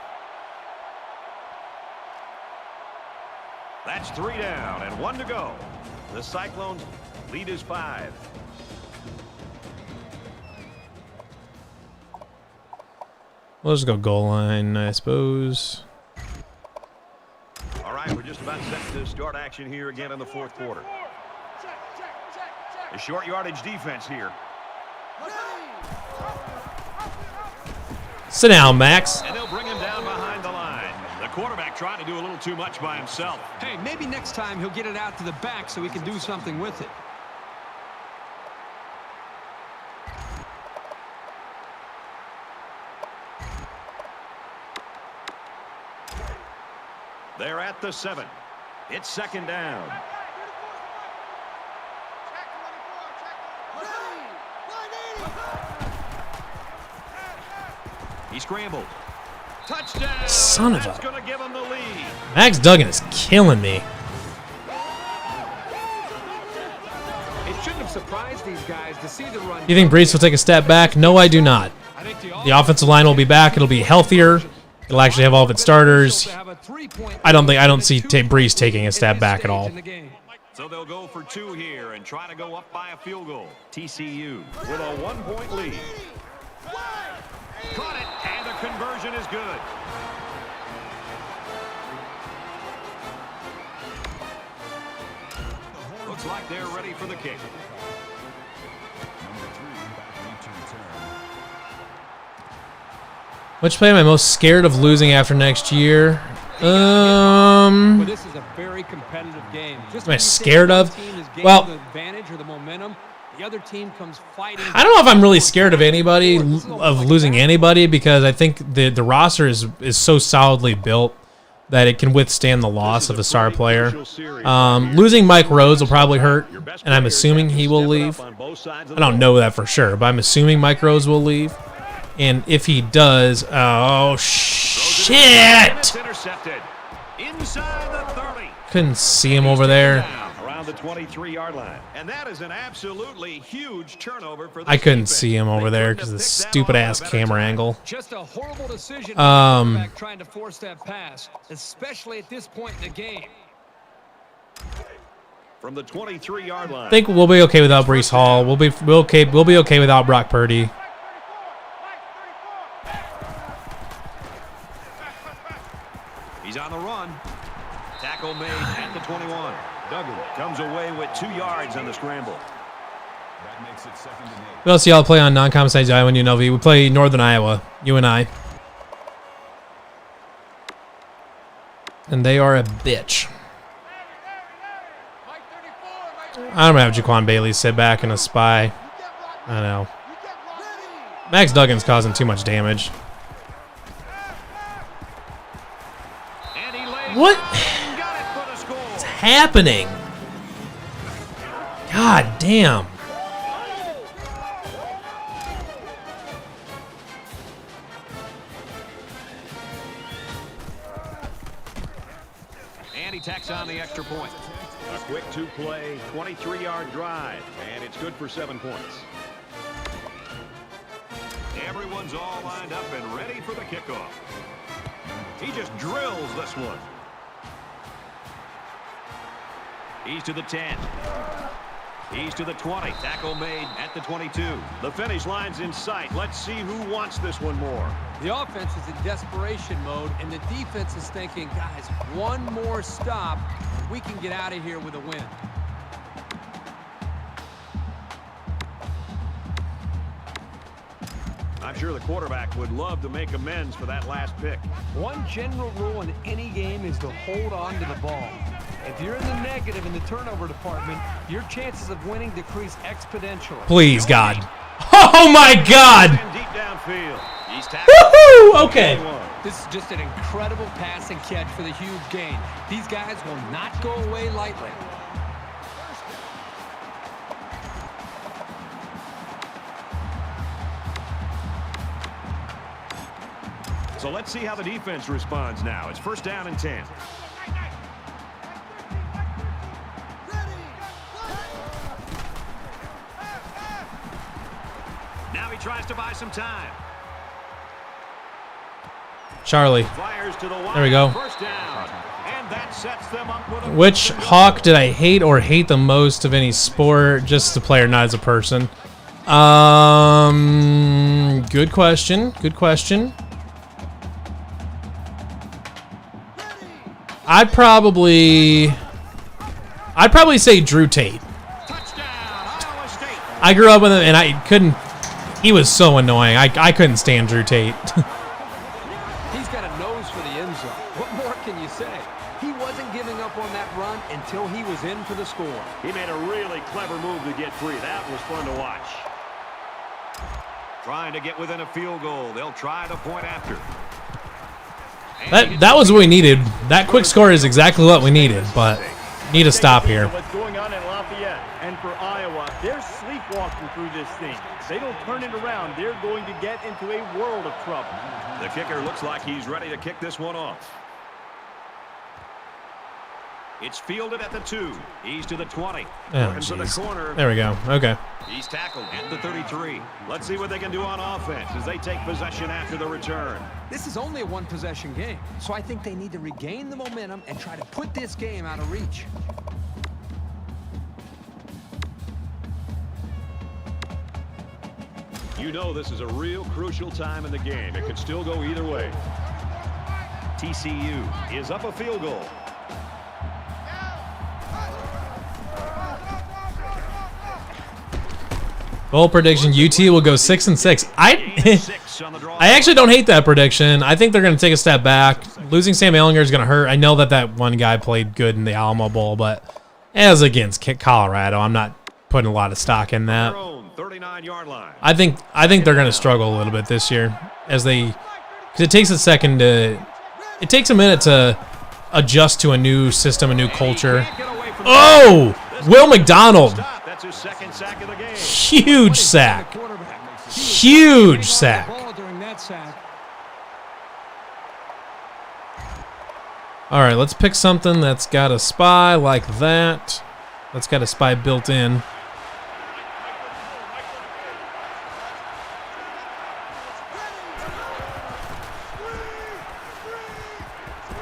That's 3 down and 1 to go. The Cyclones lead is 5. We'll just go goal line, I suppose. All right, we're just about set to start action here again in the 4th quarter. A short yardage defense here. Sit down, Max. And they'll bring him down behind the line. The quarterback trying to do a little too much by himself. Hey, maybe next time he'll get it out to the back so he can do something with it. They're at the 7. It's 2nd down. He scrambled. Touchdown. Son of That's a. going to give him the lead. Max Duggan is killing me. It shouldn't have surprised these guys to see the run. You think Brees will take a step back? No, I do not. I think the The offensive line will be back. It'll be healthier. It'll actually have all of its starters. I don't see Breeze taking a step back at all. So they'll go for 2 here and try to go up by a field goal. TCU with a 1-point lead. Caught it, and the conversion is good. Looks like they're ready for the kick. Which play am I most scared of losing after next year? Well, this is a very competitive game. Am I scared of? Well, the advantage or the momentum. The other team comes fighting. I don't know if I'm really scared of anybody, of losing anybody, because I think the roster is so solidly built that it can withstand the loss of a star player. Losing Mike Rhodes will probably hurt, and I'm assuming he will leave. I don't know that for sure, but I'm assuming Mike Rhodes will leave. And if he does, oh, shit! Couldn't see him over there. Around the 23-yard line. And that is an absolutely huge turnover for the I couldn't see him over there because of the stupid-ass camera angle. Just a horrible decision trying to force that pass, especially at this point in the game. From the 23-yard line. I think we'll be okay without Breece Hall. We'll be okay without Brock Purdy. He's on the run. Tackle made at the 21. Duggan comes away with 2 yards on the scramble. That makes it 2nd and 8. We'll see y'all play on non-conference Iowa and UNLV. We play Northern Iowa, you and I. And they are a bitch. I'm going to have Jaquan Bailey sit back and a spy. I know. Max Duggan's causing too much damage. What is happening? God damn. And he tacks on the extra point. A quick 2-play, 23-yard drive, and it's good for 7 points. Everyone's all lined up and ready for the kickoff. He just drills this one. He's to the 10. He's to the 20. Tackle made at the 22. The finish line's in sight. Let's see who wants this one more. The offense is in desperation mode, and the defense is thinking, guys, one more stop, we can get out of here with a win. I'm sure the quarterback would love to make amends for that last pick. One general rule in any game is to hold on to the ball. If you're in the negative in the turnover department, your chances of winning decrease exponentially. Please, God. Oh, my God. Deep downfield. Woohoo! Okay. This is just an incredible pass and catch for the huge gain. These guys will not go away lightly. So let's see how the defense responds now. It's 1st down and 10. Now he tries to buy some time. Charlie. Fires to the line. There we go. 1st down. And that sets them up with a Which Hawk did I hate or hate the most of any sport? Just the player, not as a person. Good question. Good question. I'd probably say Drew Tate. I grew up with him, and I couldn't. He was so annoying. I couldn't stand Drew Tate. He's got a nose for the end zone. What more can you say? He wasn't giving up on that run until he was in for the score. He made a really clever move to get free. That was fun to watch. Trying to get within a field goal. They'll try the point after. That was what we needed. That quick score is exactly what we needed, but need to stop here. What's going on in Lafayette and for Iowa, they're sleepwalking through this thing. They don't turn it around, they're going to get into a world of trouble. The kicker looks like he's ready to kick this one off. It's fielded at the 2. He's to the 20. Oh, Looking for the jeez. corner. There we go. Okay. He's tackled at the 33. Let's see what they can do on offense as they take possession after the return. This is only a one-possession game, so I think they need to regain the momentum and try to put this game out of reach. You know this is a real crucial time in the game. It could still go either way. TCU is up a field goal. Bold prediction: UT will go 6-6. I actually don't hate that prediction. I think they're going to take a step back. Losing Sam Ehlinger is going to hurt. I know that one guy played good in the Alamo Bowl, but as against Colorado, I'm not putting a lot of stock in that. 39-yard line. I think they're going to struggle a little bit this year because it takes it takes a minute to adjust to a new system, a new culture. Oh, Will McDonald. That's his second sack of the game. Huge sack. Huge sack. All right, let's pick something that's got a spy like that. That's got a spy built in.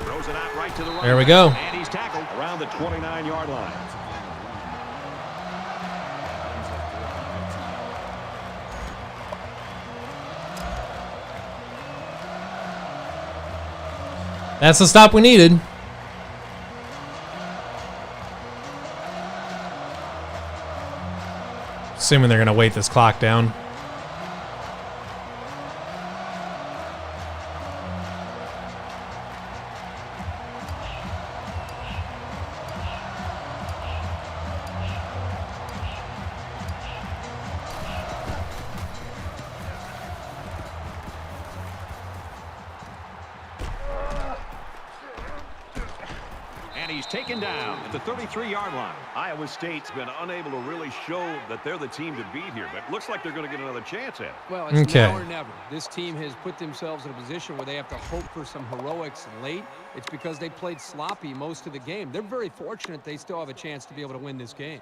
Throws it out right to the right. There we go. And he's tackled around the 29-yard line. That's the stop we needed. Assuming they're going to wait this clock down. He's taken down at the 33-yard line. Iowa State's been unable to really show that they're the team to beat here, but it looks like they're going to get another chance at it. Well, it's now or never. This team has put themselves in a position where they have to hope for some heroics late. It's because they played sloppy most of the game. They're very fortunate they still have a chance to be able to win this game.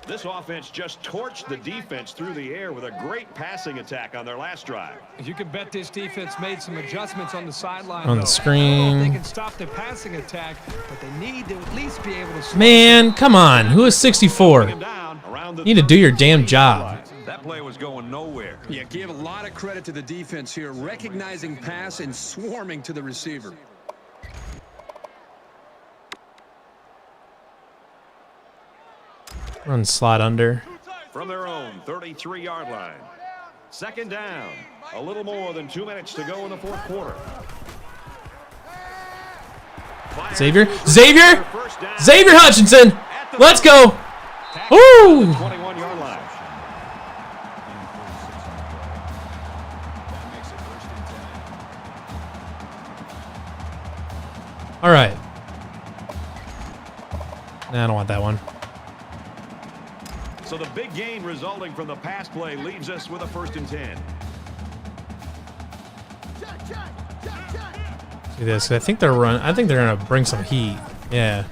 This offense just torched the defense through the air with a great passing attack on their last drive. You can bet this defense made some adjustments on the sideline. On the screen. They can stop the passing attack, but they need to at least be able to. Man, come on. Who is 64? You need to do your damn job. That play was going nowhere. Yeah, give a lot of credit to the defense here, recognizing pass and swarming to the receiver. Run slot under. From their own 33-yard line. Second down. A little more than 2 minutes to go in the fourth quarter. Xavier Hutchinson. Let's go. Woo! 21-yard line. All right. Nah, I don't want that one. So the big gain resulting from the pass play leaves us with a 1st and 10. See this? I think they're gonna bring some heat. Yeah.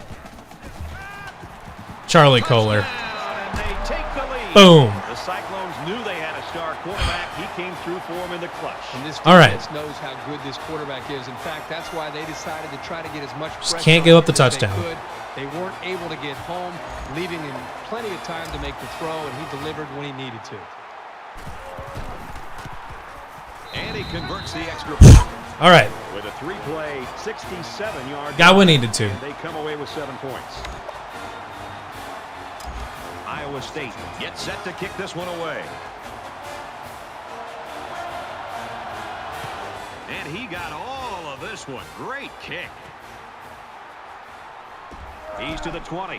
Charlie Kohler. And they take the lead. Boom. The Cyclones knew they had a star quarterback. He came through for them in the clutch. And this All right. defense knows how good this quarterback is. In fact, that's why they decided to try to get as much pressure. Just can't give up the as they touchdown. could. They weren't able to get home, leaving him plenty of time to make the throw, and he delivered when he needed to. And he converts the extra point. All right. With a 3-play, 67-yard. Got what needed to. And they come away with 7 points. Iowa State gets set to kick this one away. And he got all of this one. Great kick. He's to the 20.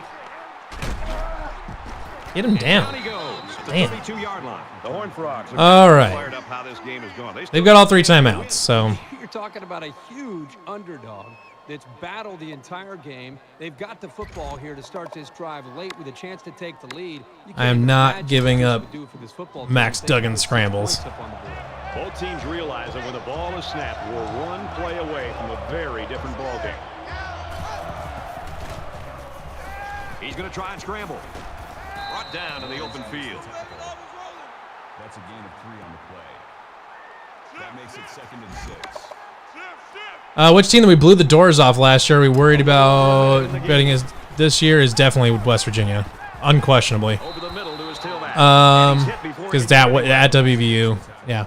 Get him down. Down he goes. The Damn. 32-yard line. The Horned Frogs are All right. fired up how this game is going. They've got all 3 timeouts, so You're talking about a huge underdog that's battled the entire game. They've got the football here to start this drive late with a chance to take the lead. I am not giving up Max Duggan scrambles. Both teams realize that when the ball is snapped, we're one play away from a very different ball game. He's going to try and scramble. Brought down in the open field. That's a gain of 3 on the play. That makes it 2nd and 6. Which team that we blew the doors off last year? We worried about betting this year is definitely West Virginia, unquestionably. Over the middle to his tailback. Because that at WVU, yeah.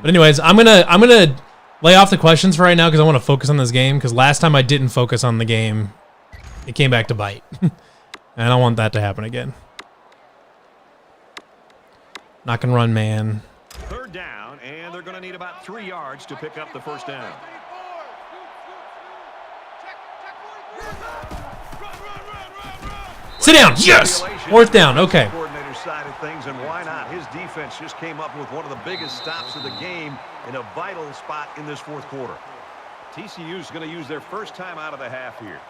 But anyways, I'm gonna lay off the questions for right now because I want to focus on this game. Because last time I didn't focus on the game, it came back to bite, and I don't want that to happen again. Knock and run, man. 3rd down, and they're going to need about 3 yards to pick up the first down. Sit down. Yes. 4th down. Okay. Coordinator side of things, and why not? His defense just came up with one of the biggest stops of the game in a vital spot in this 4th quarter. TCU is going to use their first time out of the half here.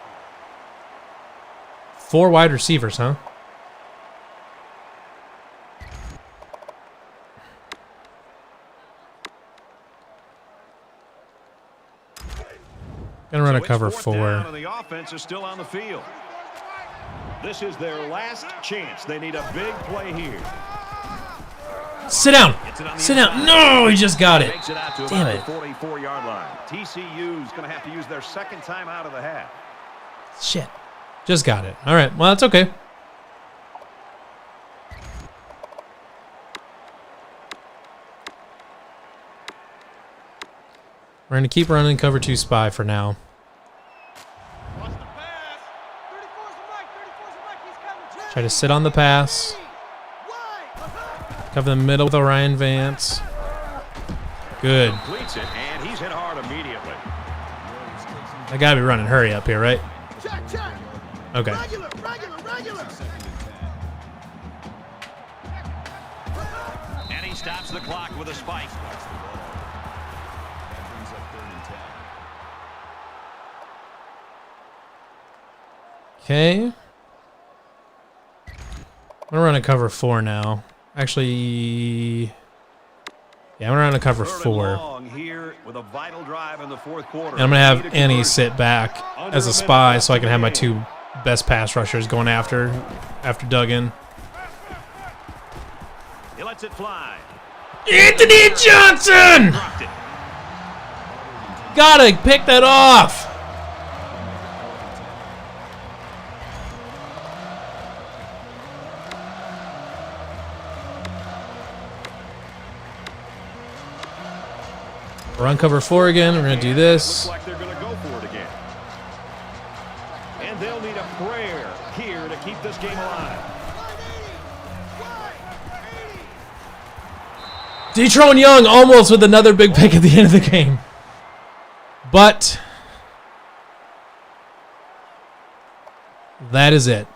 4 wide receivers, huh? Gonna run a cover 4. And the offense is still on the field. This is their last chance. They need a big play here. Sit down. Sit down. No, he just got it. Makes it out to Damn about it. the 44-yard line. TCU is going to have to use their 2nd time out of the half. Shit. Just got it. All right. Well, that's okay. We're going to keep running cover 2 spy for now. Try to sit on the pass. Cover the middle with Orion Vance. Good. Completes it, and he's hit hard immediately. I got to be running hurry up here, right? Okay. And he stops the clock with a spike. Okay. I'm gonna run a cover 4 now. Actually, yeah, I'm gonna run a cover 4. Here with a vital drive in the 4th quarter. And I'm gonna have Annie sit back as a spy so I can have my 2 best pass rushers going after Duggan. He lets it fly. Anthony Johnson! Gotta pick that off. We're on cover 4 again. We're going to do this. Looks like they're going to go for it again. And they'll need a prayer here to keep this game alive. Detron Young almost with another big pick at the end of the game. But that is it.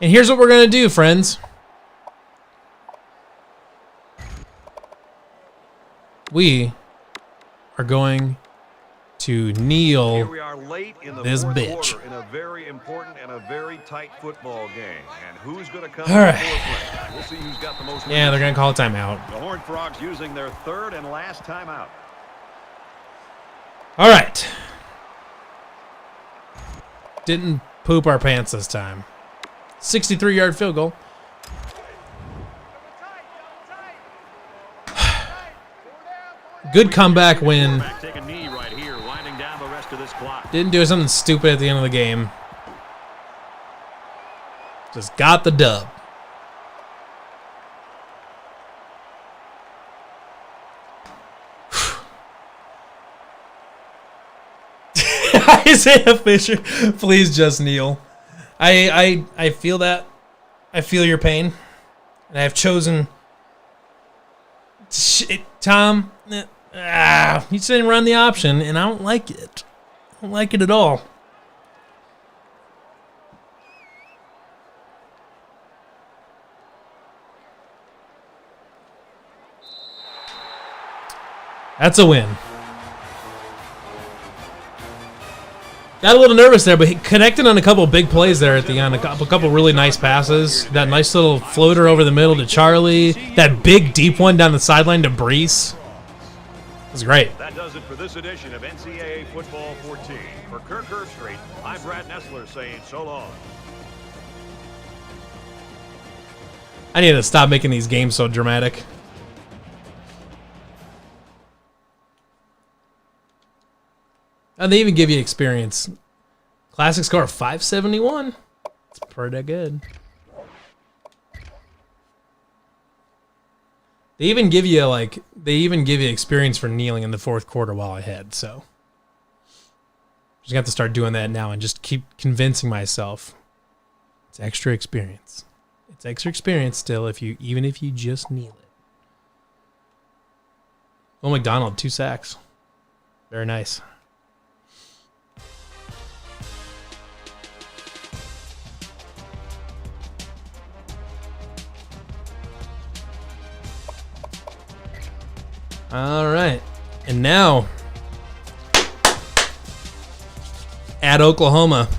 And here's what we're going to do, friends. We are going to kneel Here we are late in the this 4th bitch. quarter in a very important and a very tight football game. And who's going to come? All right. forefront? We'll see who's got the most. Yeah, they're going to call a timeout. The Horned Frogs using their 3rd and last timeout. All right. Didn't poop our pants this time. 63-yard field goal. Good comeback win. Take a knee right here, winding down the rest of this clock. Didn't do something stupid at the end of the game. Just got the dub. Isaiah Fisher, please just kneel. I feel that. I feel your pain. And I have chosen... Tom... he didn't run the option, and I don't like it. I don't like it at all. That's a win. Got a little nervous there, but he connected on a couple of big plays there at the end. A couple really nice passes. That nice little floater over the middle to Charlie. That big deep one down the sideline to Brees. It was great. That does it for this edition of NCAA Football 14. For Kirk Herbstreit, I'm Brad Nessler saying so long. I need to stop making these games so dramatic. And they even give you experience. Classic score of 571. It's pretty good. They even give you experience for kneeling in the fourth quarter while ahead, so just have to start doing that now and just keep convincing myself it's extra experience. It's extra experience still even if you just kneel it. Oh, McDonald, 2 sacks. Very nice. All right. And now at Oklahoma.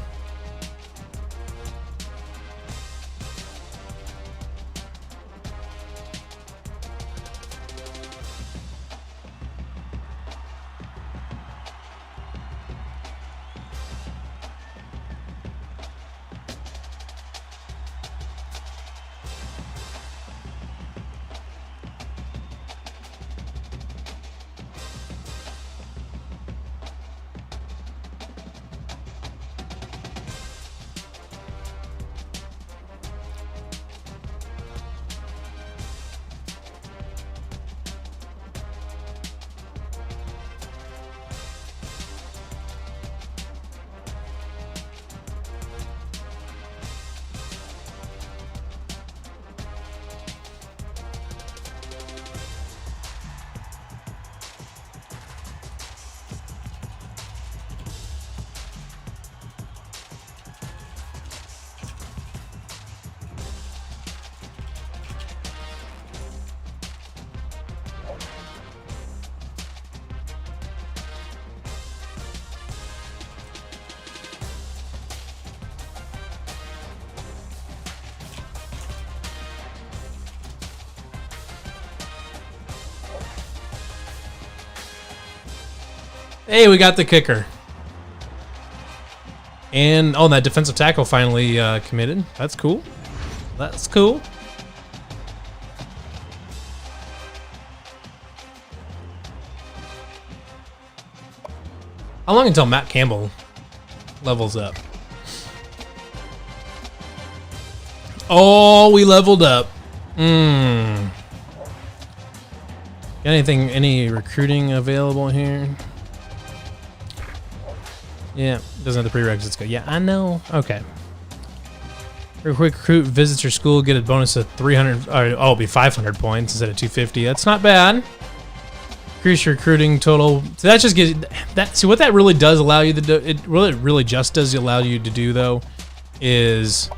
Hey, we got the kicker. And, oh, that defensive tackle finally committed. That's cool. That's cool. How long until Matt Campbell levels up? Oh, we leveled up. Got any recruiting available here? Yeah, doesn't have the prerequisites go. Yeah, I know. Okay. Recruit visits your school, get a bonus of 300. It'll be 500 points instead of 250. That's not bad. Increase your recruiting total. So that just gives that. See what that really does allow you to do. It really just does allow you to do though, is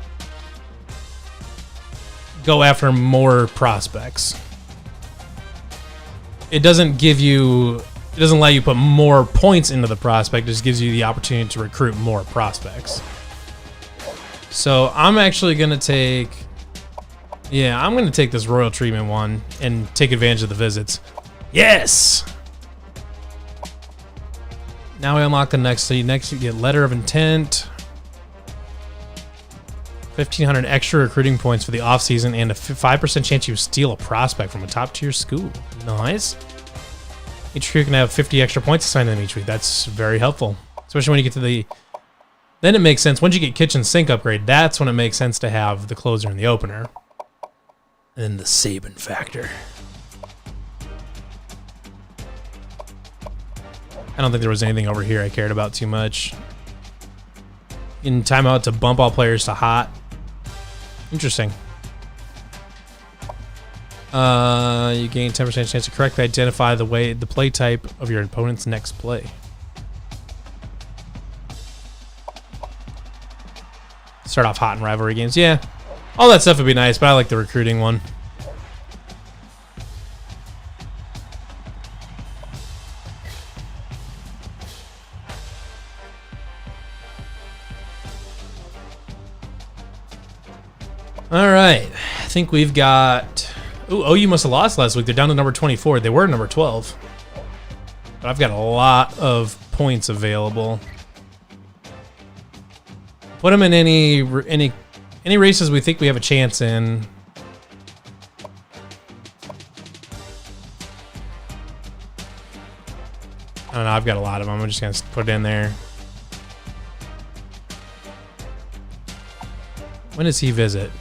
go after more prospects. It doesn't give you. It doesn't allow you to put more points into the prospect. It just gives you the opportunity to recruit more prospects. So I'm actually going to take... Yeah, I'm going to take this Royal Treatment one and take advantage of the visits. Yes! Now we unlock the next. So next you get Letter of Intent. 1,500 extra recruiting points for the offseason and a 5% chance you steal a prospect from a top-tier school. Nice. Each crew can have 50 extra points assigned to them each week. That's very helpful, especially when you get to the... Then it makes sense. Once you get kitchen sink upgrade, that's when it makes sense to have the closer and the opener. And then the Saban factor. I don't think there was anything over here I cared about too much. In timeout to bump all players to hot. Interesting. You gain 10% chance to correctly identify the play type of your opponent's next play. Start off hot in rivalry games. Yeah, all that stuff would be nice, but I like the recruiting one. All right, I think we've got... Ooh, OU must have lost last week. They're down to number 24. They were number 12. But I've got a lot of points available. Put them in any races we think we have a chance in. I've got a lot of them. I'm just going to put it in there. When does he visit?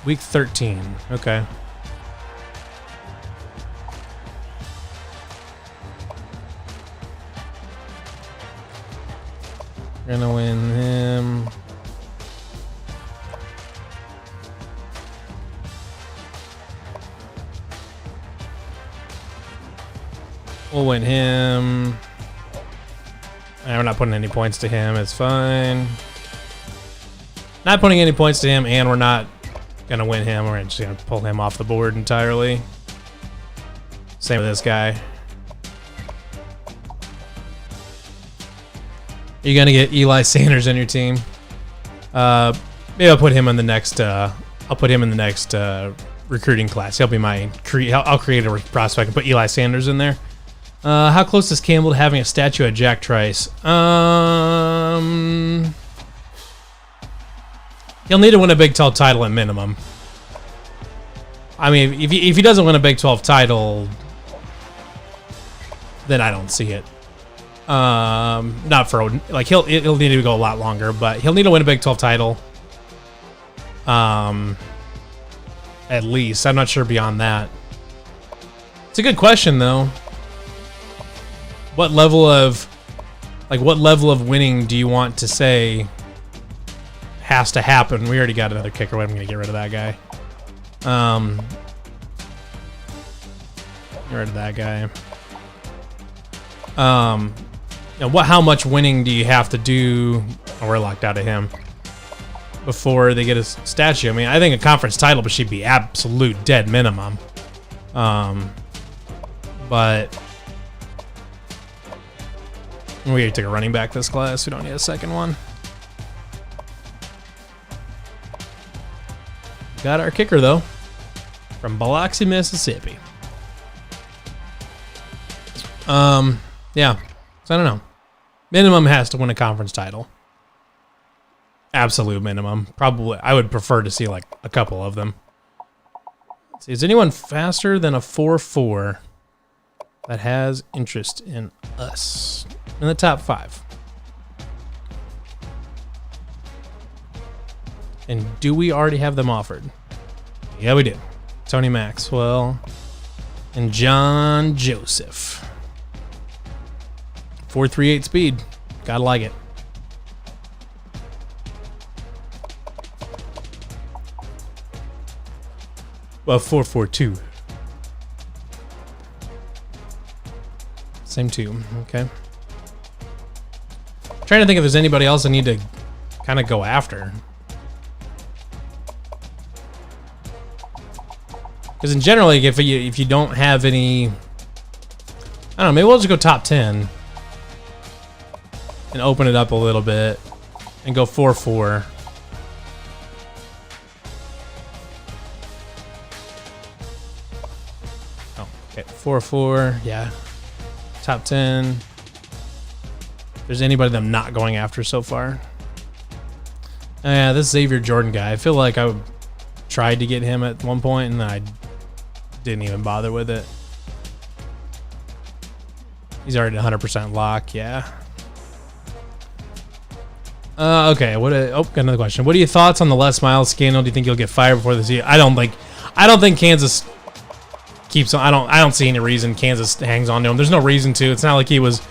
Week 13. Okay. We're gonna win him. We'll win him. We're not putting any points to him. It's fine. Not putting any points to him, and we're not gonna win him. We're just gonna pull him off the board entirely. Same with this guy. You're gonna get Eli Sanders on your team. Maybe I'll put him in the next. I'll put him in the next recruiting class. He'll be my. I'll create a prospect and put Eli Sanders in there. How close is Campbell to having a statue of Jack Trice? He'll need to win a Big 12 title at minimum. I mean, if he doesn't win a Big 12 title, then I don't see it. Not for like he'll need to go a lot longer, but he'll need to win a Big 12 title. At least I'm not sure beyond that. It's a good question though. What level of winning do you want to say has to happen? We already got another kicker. I'm going to get rid of that guy. Get rid of that guy. How much winning do you have to do? Oh, we're locked out of him before they get a statue. I mean, I think a conference title should be absolute dead minimum. But we took a running back this class. We don't need a second one. Got our kicker though, from Biloxi, Mississippi. Yeah. So I don't know. Minimum has to win a conference title. Absolute minimum. Probably, I would prefer to see like a couple of them. Let's see, is anyone faster than a 4.4 that has interest in us in the top 5? And do we already have them offered? Yeah, we do. Tony Maxwell and John Joseph. 4.38 speed. Gotta like it. Well, 4.42. Same 2. Okay. Trying to think if there's anybody else I need to kind of go after. Because in general, like if you don't have any, I don't know, maybe we'll just go top 10 and open it up a little bit and go 4.4. Oh, okay, 4.4, yeah, top 10. If there's anybody that I'm not going after so far. Yeah, this Xavier Jordan guy, I feel like I tried to get him at one point and I didn't even bother with it. He's already 100% lock, yeah. Okay, got another question. What are your thoughts on the Les Miles scandal? Do you think he'll get fired before this year? I don't think Kansas keeps on. I don't see any reason Kansas hangs on to him. There's no reason to. It's not like he was.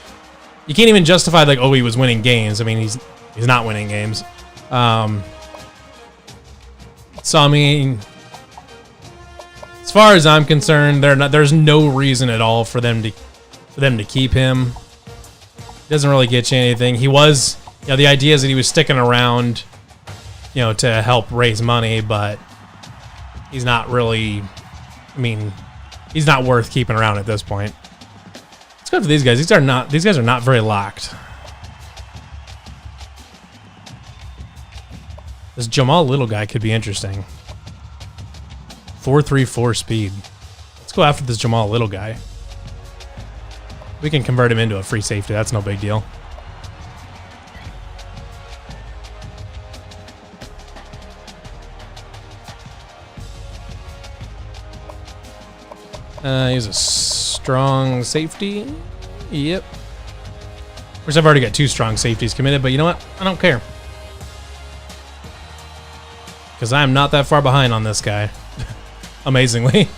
You can't even justify like, oh, he was winning games. I mean, he's not winning games. So I mean, as far as I'm concerned, there's no reason at all for them to keep him. Doesn't really get you anything. He was, the idea is that he was sticking around, to help raise money, but he's not really. I mean, he's not worth keeping around at this point. Let's go for these guys. These guys are not very locked. This Jamal Little guy could be interesting. 4.34 speed. Let's go after this Jamal Little guy. We can convert him into a free safety. That's no big deal. He's a strong safety. Yep. course, I've already got 2 strong safeties committed, but you know what? I don't care. Because I'm not that far behind on this guy. Amazingly.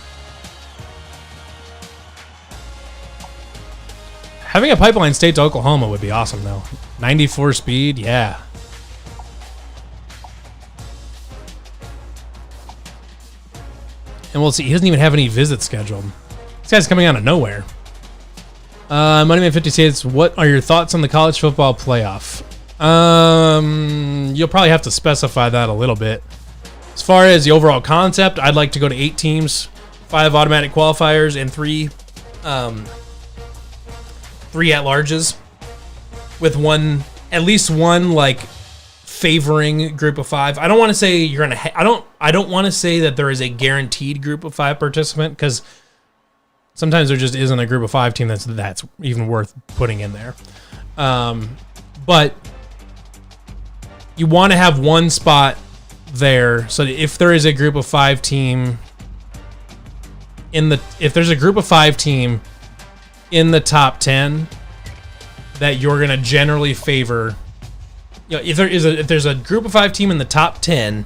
Having a pipeline state to Oklahoma would be awesome, though. 94 speed, yeah. And we'll see. He doesn't even have any visits scheduled. This guy's coming out of nowhere. Moneyman50 says, what are your thoughts on the college football playoff? You'll probably have to specify that a little bit. As far as the overall concept, I'd like to go to 8 teams, 5 automatic qualifiers, and 3 at-larges, with at least one like favoring group of 5. I don't want to say you're gonna. I don't want to say that there is a guaranteed group of 5 participant, because sometimes there just isn't a group of 5 team that's even worth putting in there. But you want to have one spot there, so that if there is a group of 5 team if there's a group of 5 team in the top 10, that you're gonna generally favor. You know, if there's a group of 5 team in the top 10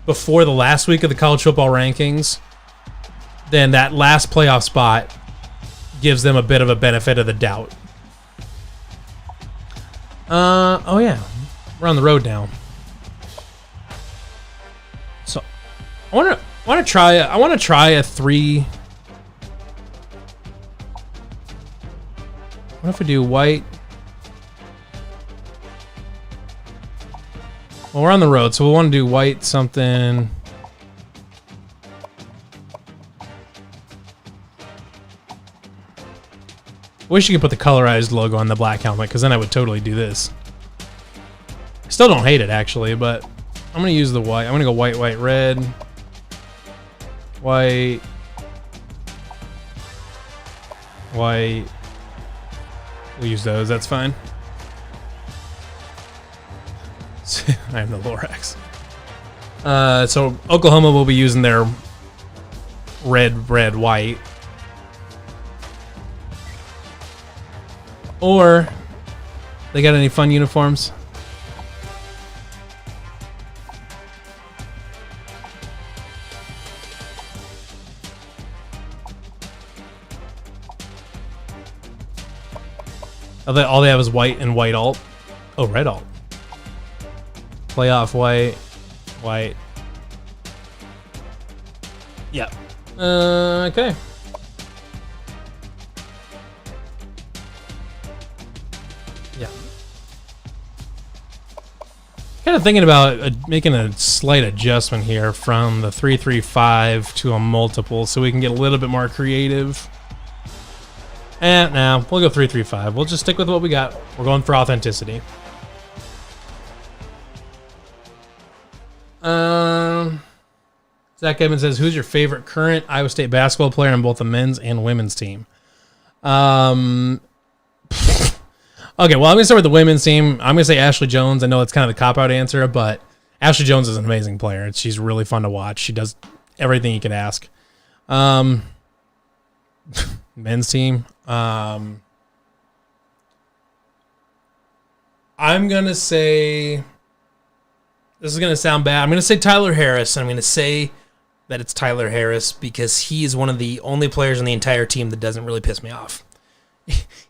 before the last week of the college football rankings, then that last playoff spot gives them a bit of a benefit of the doubt. Oh yeah, we're on the road now. So I want to try a 3. What if we do white? Well, we're on the road, so we'll want to do white something. Wish you could put the colorized logo on the black helmet, because then I would totally do this. I still don't hate it, actually, but I'm going to use the white. I'm going to go white, white, red. White. White. We'll use those. That's fine. I have the Lorax. So Oklahoma will be using their red, red, white. Or they got any fun uniforms? All they have is white and white alt. Oh, red alt. Playoff white, white. Yeah. Okay. Yeah. Kind of thinking about making a slight adjustment here from the 3-3-5 to a multiple, so we can get a little bit more creative. No, we'll go 3-3-5. We'll just stick with what we got. We're going for authenticity. Zach Evans says, who's your favorite current Iowa State basketball player on both the men's and women's team? Okay, well, I'm going to start with the women's team. I'm going to say Ashley Jones. I know it's kind of the cop-out answer, but Ashley Jones is an amazing player. She's really fun to watch. She does everything you could ask. Men's team. I'm going to say... This is going to sound bad. I'm going to say Tyler Harris. I'm going to say that it's Tyler Harris because he is one of the only players on the entire team that doesn't really piss me off.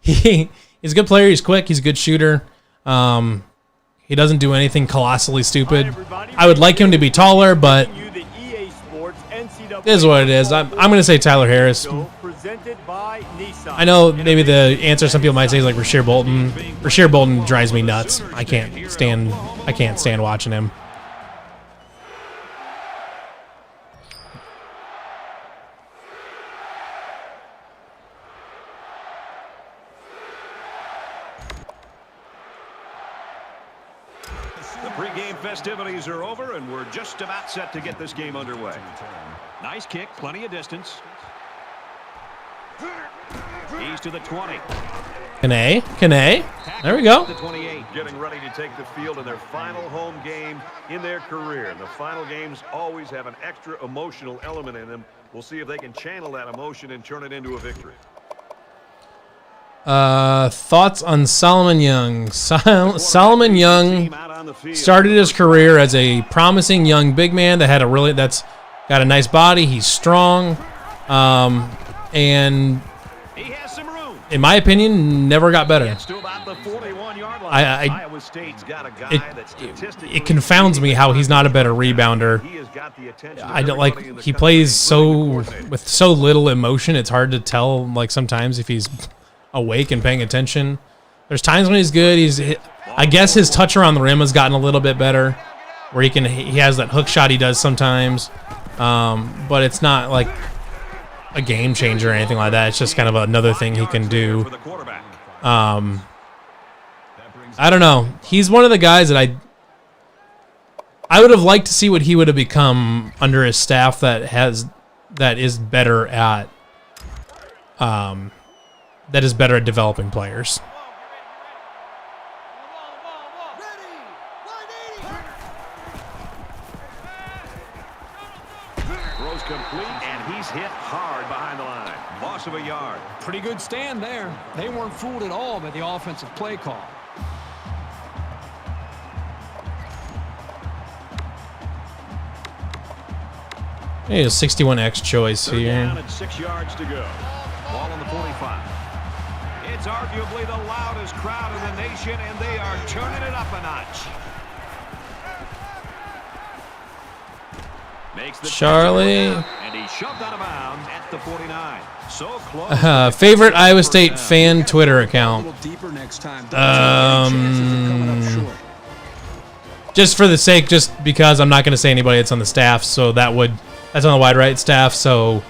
He's a good player. He's quick. He's a good shooter. He doesn't do anything colossally stupid. I would like him to be taller, but it is what it is. I'm going to say Tyler Harris. I know maybe the answer some people might say is like Rasheer Bolton. Rasheer Bolton drives me nuts. I can't stand watching him. The pregame festivities are over, and we're just about set to get this game underway. Nice kick, plenty of distance. He's to the 20. Kane. There we go. The 28, getting ready to take the field in their final home game in their career. And the final games always have an extra emotional element in them. We'll see if they can channel that emotion and turn it into a victory. Thoughts on Solomon Young? Solomon Young started his career as a promising young big man that's got a nice body. He's strong, and in my opinion, never got better. It confounds me how he's not a better rebounder. I don't like he plays with so little emotion. It's hard to tell sometimes if he's awake and paying attention. There's times when he's good. I guess his touch around the rim has gotten a little bit better, where he has that hook shot he does sometimes, but it's not like a game changer or anything like that. It's just kind of another thing he can do. I don't know. He's one of the guys that I would have liked to see what he would have become under his staff that is better at developing players. Throws complete, and he's hit hard behind the line. Loss of a yard. Pretty good stand there. They weren't fooled at all by the offensive play call. Hey, a 61X choice here. Down and 6 yards to go. Ball on the 45. It's arguably the loudest crowd in the nation, and they are turning it up a notch. Makes the Charlie. And he shoved out of bounds at the 49. So close. Favorite Iowa State fan Twitter account. Just for the sake, just because I'm not going to say anybody that's on the staff, so that's on the wide right staff, so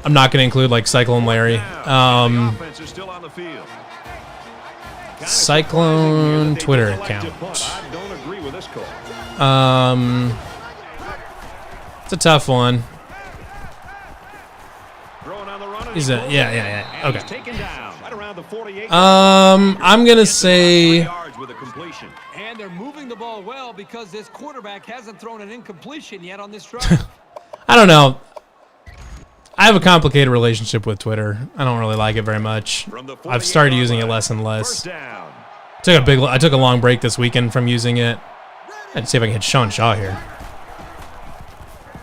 I'm not going to include like Cyclone Larry. Cyclone Twitter account. It's a tough one. Yeah. Okay. I'm gonna say. And they're moving the ball well because this quarterback hasn't thrown an incompletion yet on this drive. I don't know. I have a complicated relationship with Twitter. I don't really like it very much. I've started using it less and less. I took a long break this weekend from using it. Let's see if I can hit Sean Shaw here.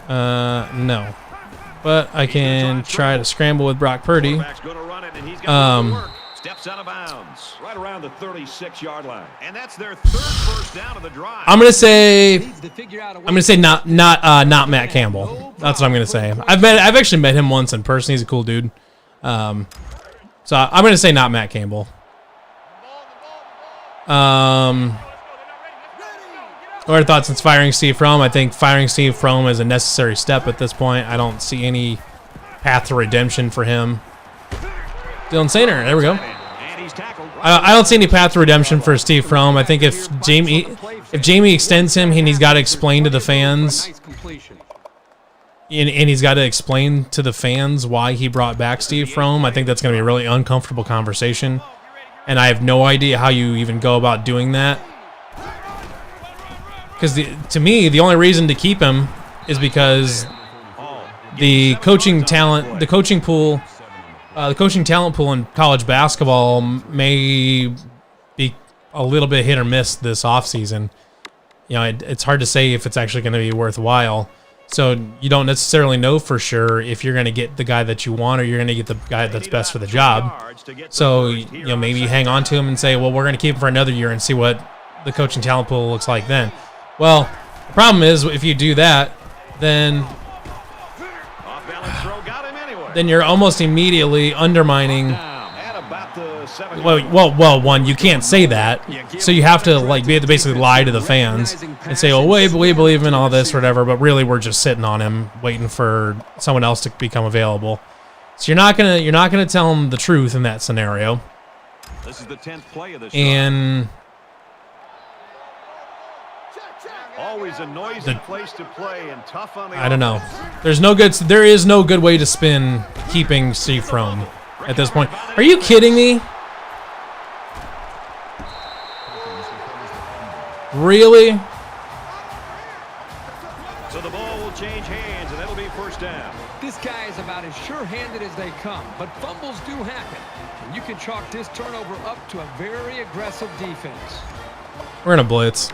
No. But I can try to scramble with Brock Purdy. Steps out of bounds right around the 36-yard line. And that's their third first down of the drive. I'm gonna say not Matt Campbell. That's what I'm gonna say. I've actually met him once in person. He's a cool dude. So I'm gonna say not Matt Campbell. What are thoughts on firing Steve Fromm? I think firing Steve Fromm is a necessary step at this point. I don't see any path to redemption for him. Dylan Sainer, there we go. I don't see any path to redemption for Steve Fromm. I think if Jamie extends him and he's got to explain to the fans, and he's got to explain to the fans why he brought back Steve Fromm, I think that's going to be a really uncomfortable conversation. And I have no idea how you even go about doing that. Because to me, the only reason to keep him is because the coaching talent pool in college basketball may be a little bit hit or miss this offseason. You know, it's hard to say if it's actually going to be worthwhile. So you don't necessarily know for sure if you're going to get the guy that you want or you're going to get the guy that's best for the job. So, you know, maybe you hang on to him and say, well, we're going to keep him for another year and see what the coaching talent pool looks like then. Well, the problem is if you do that, then you're almost immediately undermining. Well, one, you can't say that, so you have to basically lie to the fans and say, "Oh, we believe in all this, or whatever," but really we're just sitting on him, waiting for someone else to become available. So you're not gonna tell him the truth in that scenario. This is the 10th play of this and. Always a noisy place to play and tough on the I don't know. There is no good way to spin keeping Steve Fromm at this point. Are you kidding me? Really? So the ball will change hands, and it'll be first down. This guy is about as sure-handed as they come, but fumbles do happen. And you can chalk this turnover up to a very aggressive defense. We're going to blitz.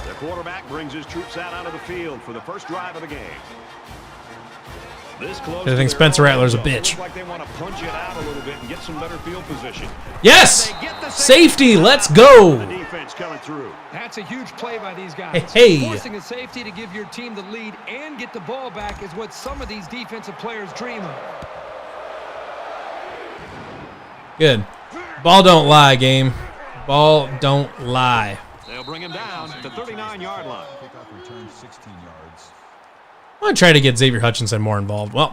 The quarterback brings his troops out onto the field for the first drive of the game. This close I think Spencer Rattler's a bitch. Looks like they want to punch it out a little bit and get some better field position. Yes! Safety, let's go! The defense coming through. That's a huge play by these guys. Hey. Forcing a safety to give your team the lead and get the ball back is what some of these defensive players dream of. Good. Ball don't lie, game. Ball don't lie. They'll bring him down to the 39-yard line. Kickoff return 16 yards. I'm going to try to get Xavier Hutchinson more involved. Well,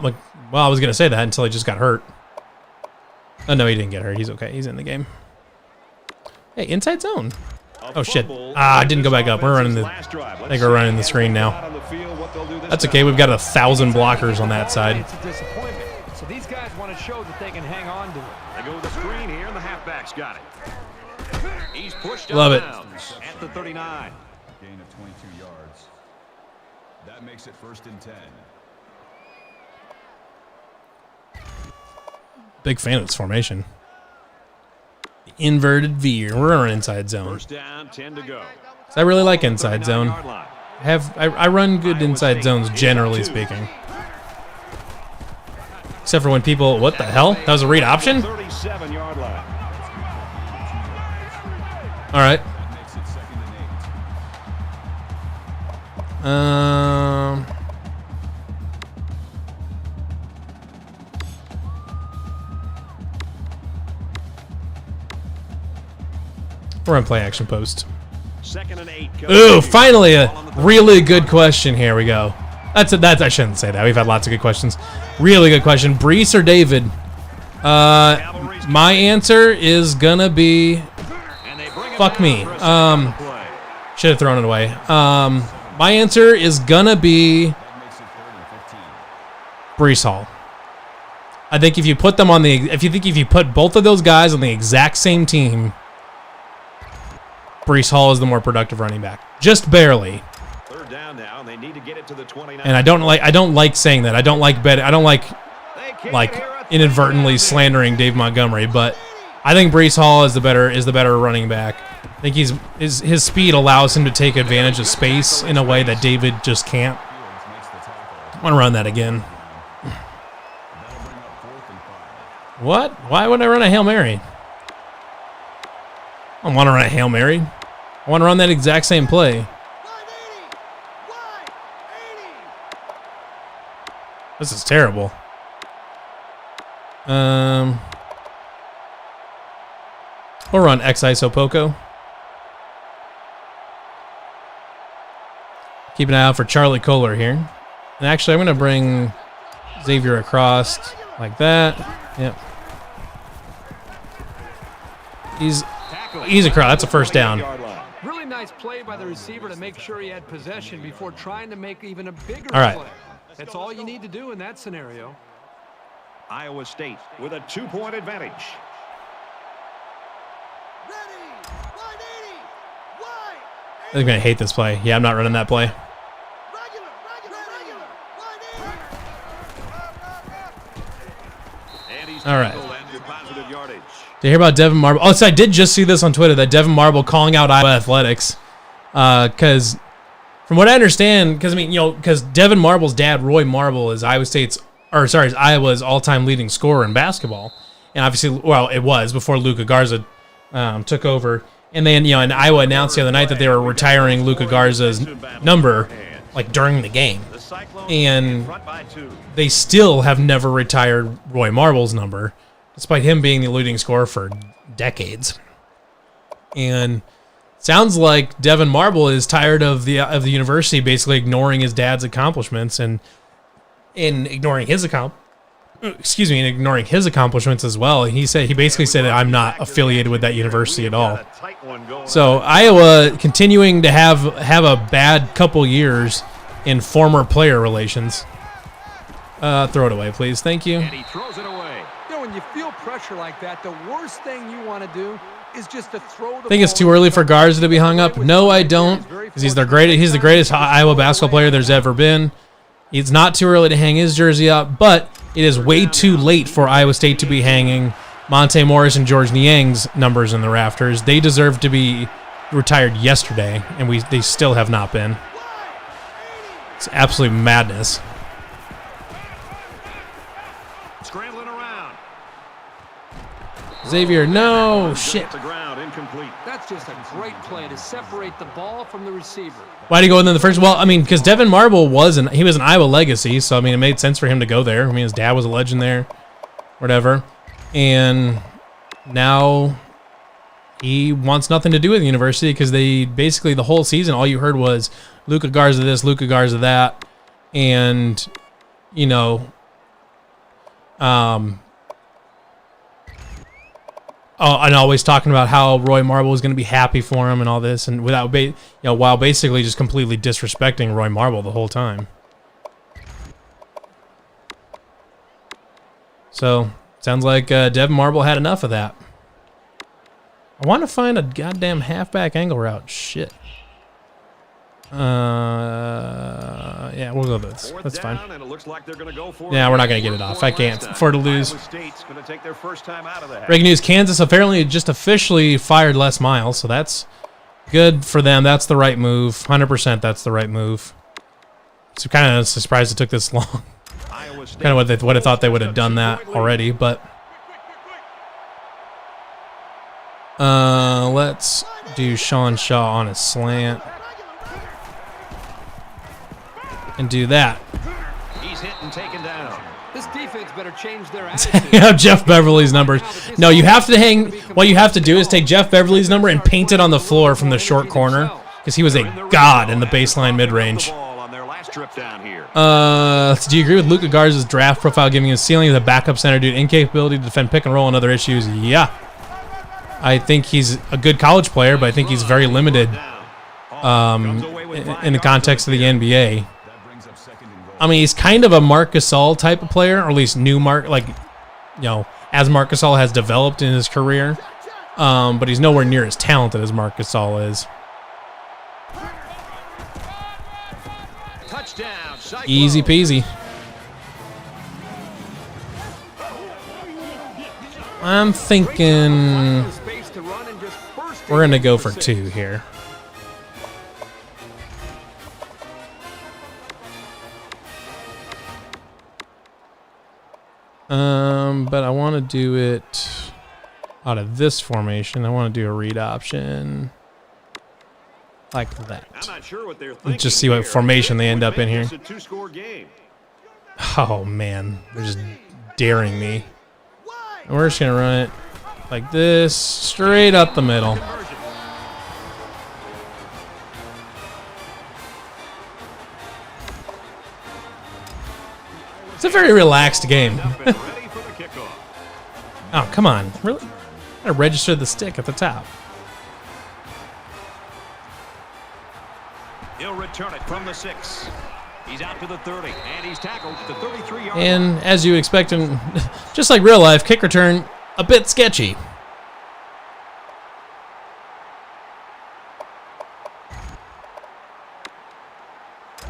I was going to say that until he just got hurt. Oh, no, he didn't get hurt. He's okay. He's in the game. Hey, inside zone. Oh, shit. I didn't go back up. We're running the... I think we're running the screen now. That's okay. We've got 1,000 blockers on that side. It's a disappointment. So these guys want to show that they can hang on to it. They go with the screen here, and the halfback's got it. He's pushed Love it. At the 39. Gain of 22 yards. That makes it 1st and 10. Big fan of this formation. Inverted V. We're in our inside zone. First down, 10 to go. I really like inside zone. I run good inside zones, generally speaking. Except for when people... What the hell? That was a read option? 37-yard line. All right. That makes it 2nd and 8. We're going to play action post. 2nd and 8. Ooh, finally a really good question. Here we go. That's I shouldn't say that. We've had lots of good questions. Really good question. Brees or David? My answer is going to be... Fuck me. Should have thrown it away. My answer is going to be... Brees Hall. I think if you put them on the... If you put both of those guys on the exact same team... Brees Hall is the more productive running back, just barely. Third down now, and they need to get it to the 29. And I don't like saying that. I don't like inadvertently slandering Dave Montgomery, but I think Brees Hall is the better running back. I think his speed allows him to take advantage of space in a way that David just can't. I want to run that again. What? Why would I run a Hail Mary? I don't want to run a Hail Mary. I want to run that exact same play. This is terrible. We'll run X ISO Poco. Keep an eye out for Charlie Kohler here. And actually, I'm going to bring Xavier across like that. Yep. He's across. That's a first down. Really nice play by the receiver to make sure he had possession before trying to make even a bigger play. That's all you need to do in that scenario. Iowa State with a 2-point advantage. I'm going to hate this play. Yeah, I'm not running that play. All right. Did you hear about Devin Marble? Oh, so I did just see this on Twitter, that Devin Marble calling out Iowa athletics. Because from what I understand, because Devin Marble's dad, Roy Marble, is Iowa's all-time leading scorer in basketball. And obviously, well, it was before Luka Garza took over. And then, and Iowa announced the other night that they were retiring Luka Garza's number, like, during the game. And they still have never retired Roy Marble's number, despite him being the leading scorer for decades. And sounds like Devin Marble is tired of the university basically ignoring his dad's accomplishments and ignoring his accomplishments as well. He basically said that I'm not affiliated with that university at all. So Iowa continuing to have a bad couple years in former player relations. Throw it away, please. Thank you. And he throws it away. When you feel pressure like that, the worst thing you want to do is just to throw the Think it's too early for Garza to be hung up? No, I don't. Because he's the greatest Iowa basketball player there's ever been. It's not too early to hang his jersey up, but it is way too late for Iowa State to be hanging Monte Morris and George Niang's numbers in the rafters. They deserve to be retired yesterday, and they still have not been. It's absolute madness. Scrambling around. Xavier, no, shit. The ground, incomplete. That's just a great play to separate the ball from the receiver. Why'd he go in the first? Well, I mean, because Devin Marble was an Iowa legacy, so I mean, it made sense for him to go there. I mean, his dad was a legend there, whatever. And now he wants nothing to do with the university because they basically the whole season, all you heard was Luka Garza this, Luka Garza that, and you know, and always talking about how Roy Marble was going to be happy for him and all this, and while basically just completely disrespecting Roy Marble the whole time. So sounds like Devin Marble had enough of that. I want to find a goddamn halfback angle route. Shit. Yeah, we'll go with this. That's fine. Yeah, we're not going to get it off. I can't afford to lose. Breaking news, Kansas apparently just officially fired Les Miles, so that's good for them. That's the right move. 100% that's the right move. So kind of surprised it took this long. Kind of what I thought they would have done that already, but let's do Sean Shaw on a slant and do that. He's hit and taken down. This defense better change their attitude. You have Jeff Beverly's numbers. No, you have to hang. What you have to do is take Jeff Beverly's number and paint it on the floor from the short corner because he was a god in the baseline mid-range. Do you agree with Luka Garza's draft profile giving his ceiling as a backup center due to incapability to defend pick and roll and other issues? Yeah. I think he's a good college player, but I think he's very limited in the context of the NBA. I mean, he's kind of a Marc Gasol type of player, or at least as Marc Gasol has developed in his career, but he's nowhere near as talented as Marc Gasol is. Easy peasy. I'm thinking we're going to go for 2 here. But I want to do it out of this formation. I want to do a read option like that. Let's just see what formation they end up in here. Oh, man. They're just daring me. And we're just going to run it like this, straight up the middle. It's a very relaxed game. Oh, come on. Really? I gotta register the stick at the top. He'll return it from the 6. He's out to the 30, and he's tackled the 33-yard line. And as you would expect him, just like real life, kick return, a bit sketchy.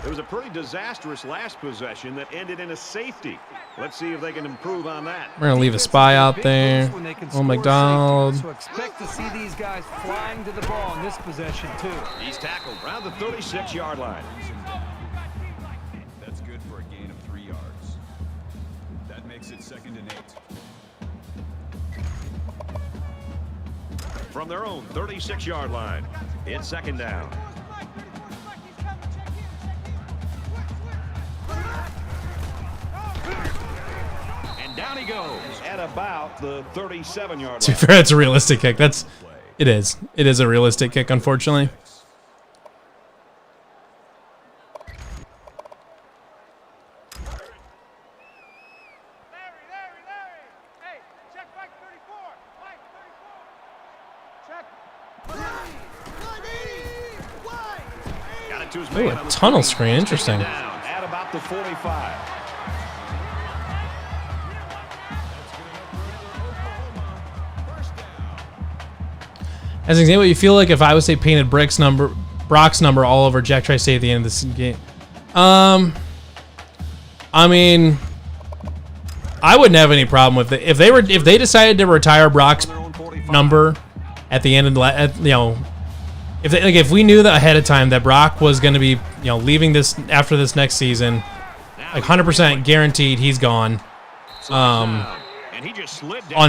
It was a pretty disastrous last possession that ended in a safety. Let's see if they can improve on that. We're going to leave a spy out there. Oh, McDonald. So expect to see these guys flying to the ball in this possession, too. He's tackled around the 36-yard line. That's good for a gain of 3 yards. That makes it 2nd and 8. From their own 36-yard line, it's 2nd down. And down he goes at about the 37-yard line. To be fair, it's a realistic kick. It is. It is a realistic kick, unfortunately. Ooh, a tunnel screen. Interesting. At about the 45. As an example, you feel like if Iowa State painted Brock's number all over Jack Tri-State at the end of this game. I mean, I wouldn't have any problem with it if they decided to retire Brock's number at the end of the if we knew that ahead of time that Brock was going to be leaving this after this next season, like 100% guaranteed he's gone. On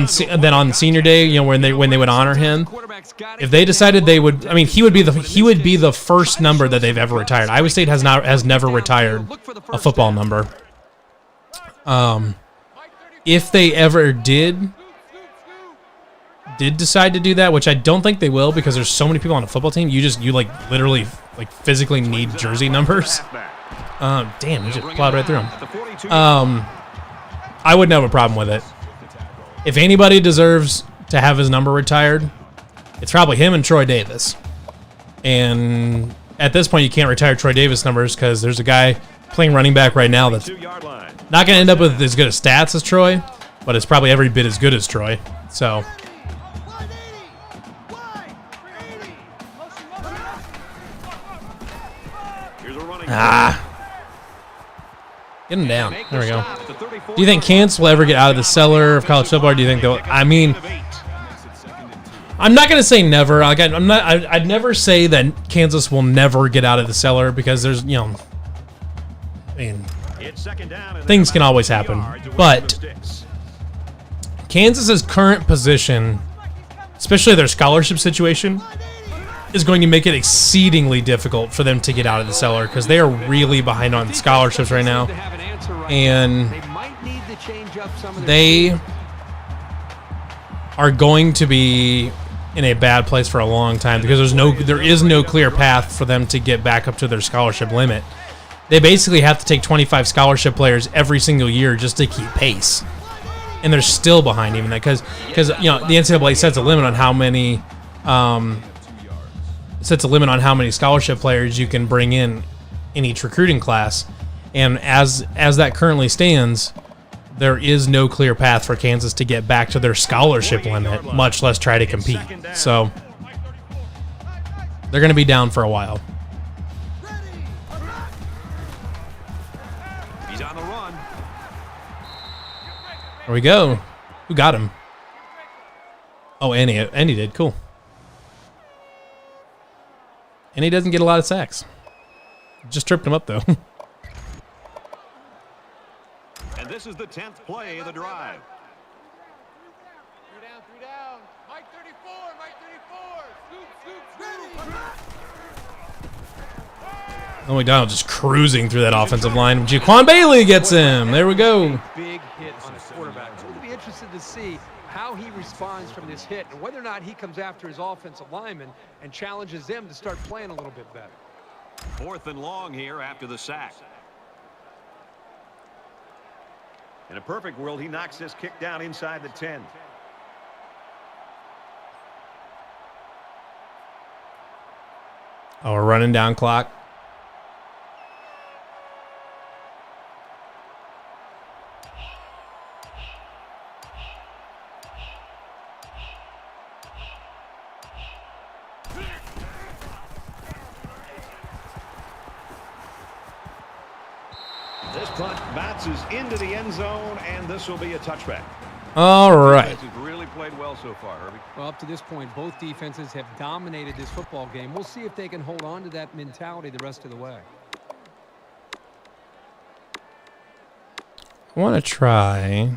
senior day, when they would honor him, if they decided they would, I mean, he would be the first number that they've ever retired. Iowa State has never retired a football number. If they ever did decide to do that, which I don't think they will because there's so many people on a football team, you literally physically need jersey numbers. Damn, we just plowed right through them. I wouldn't have a problem with it. If anybody deserves to have his number retired, it's probably him and Troy Davis. And at this point, you can't retire Troy Davis numbers because there's a guy playing running back right now that's not going to end up with as good as stats as Troy, but it's probably every bit as good as Troy. So, get him down. There we go. Do you think Kansas will ever get out of the cellar of college football? Or do you think they'll? I mean, I'm not going to say never. Like I'd never say that Kansas will never get out of the cellar because there's, I mean, things can always happen. But Kansas's current position, especially their scholarship situation, is going to make it exceedingly difficult for them to get out of the cellar because they are really behind on scholarships right now. And they are going to be in a bad place for a long time because there is no clear path for them to get back up to their scholarship limit. They basically have to take 25 scholarship players every single year just to keep pace. And they're still behind even that because the NCAA sets a limit on how many scholarship players you can bring in each recruiting class. And as that currently stands, there is no clear path for Kansas to get back to their scholarship limit, much less try to compete. So they're going to be down for a while. He's on the run. There we go. Who got him? Oh, Andy did. Cool. And he doesn't get a lot of sacks. Just tripped him up, though. And this is the 10th play of the drive. Three down. Mike 34, Oh, McDonald just cruising through that offensive line. Jaquan Bailey gets him. There we go. Big hit on his quarterback. We'll be interested to see how he responds from this hit and whether or not he comes after his offensive lineman and challenges them to start playing a little bit better. 4th and long here after the sack. In a perfect world, he knocks this kick down inside the 10. Oh, we're running down clock. This punt bounces into the end zone, and this will be a touchback. All right. Really played well so far, Herbie. Well, up to this point, both defenses have dominated this football game. We'll see if they can hold on to that mentality the rest of the way. I want to try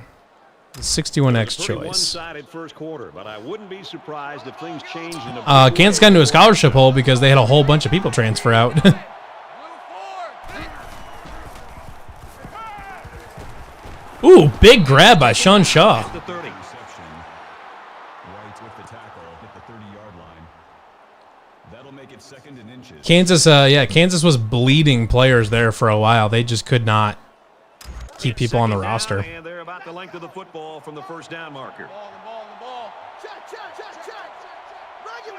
the 61X choice. One-sided first quarter, but I wouldn't be surprised if things changed in Kansas got into a scholarship hole because they had a whole bunch of people transfer out. Ooh, big grab by Sean Shaw. Kansas, Kansas was bleeding players there for a while. They just could not keep people on the roster. And they're about the length of the football from the first down marker. The ball. Check. Regular.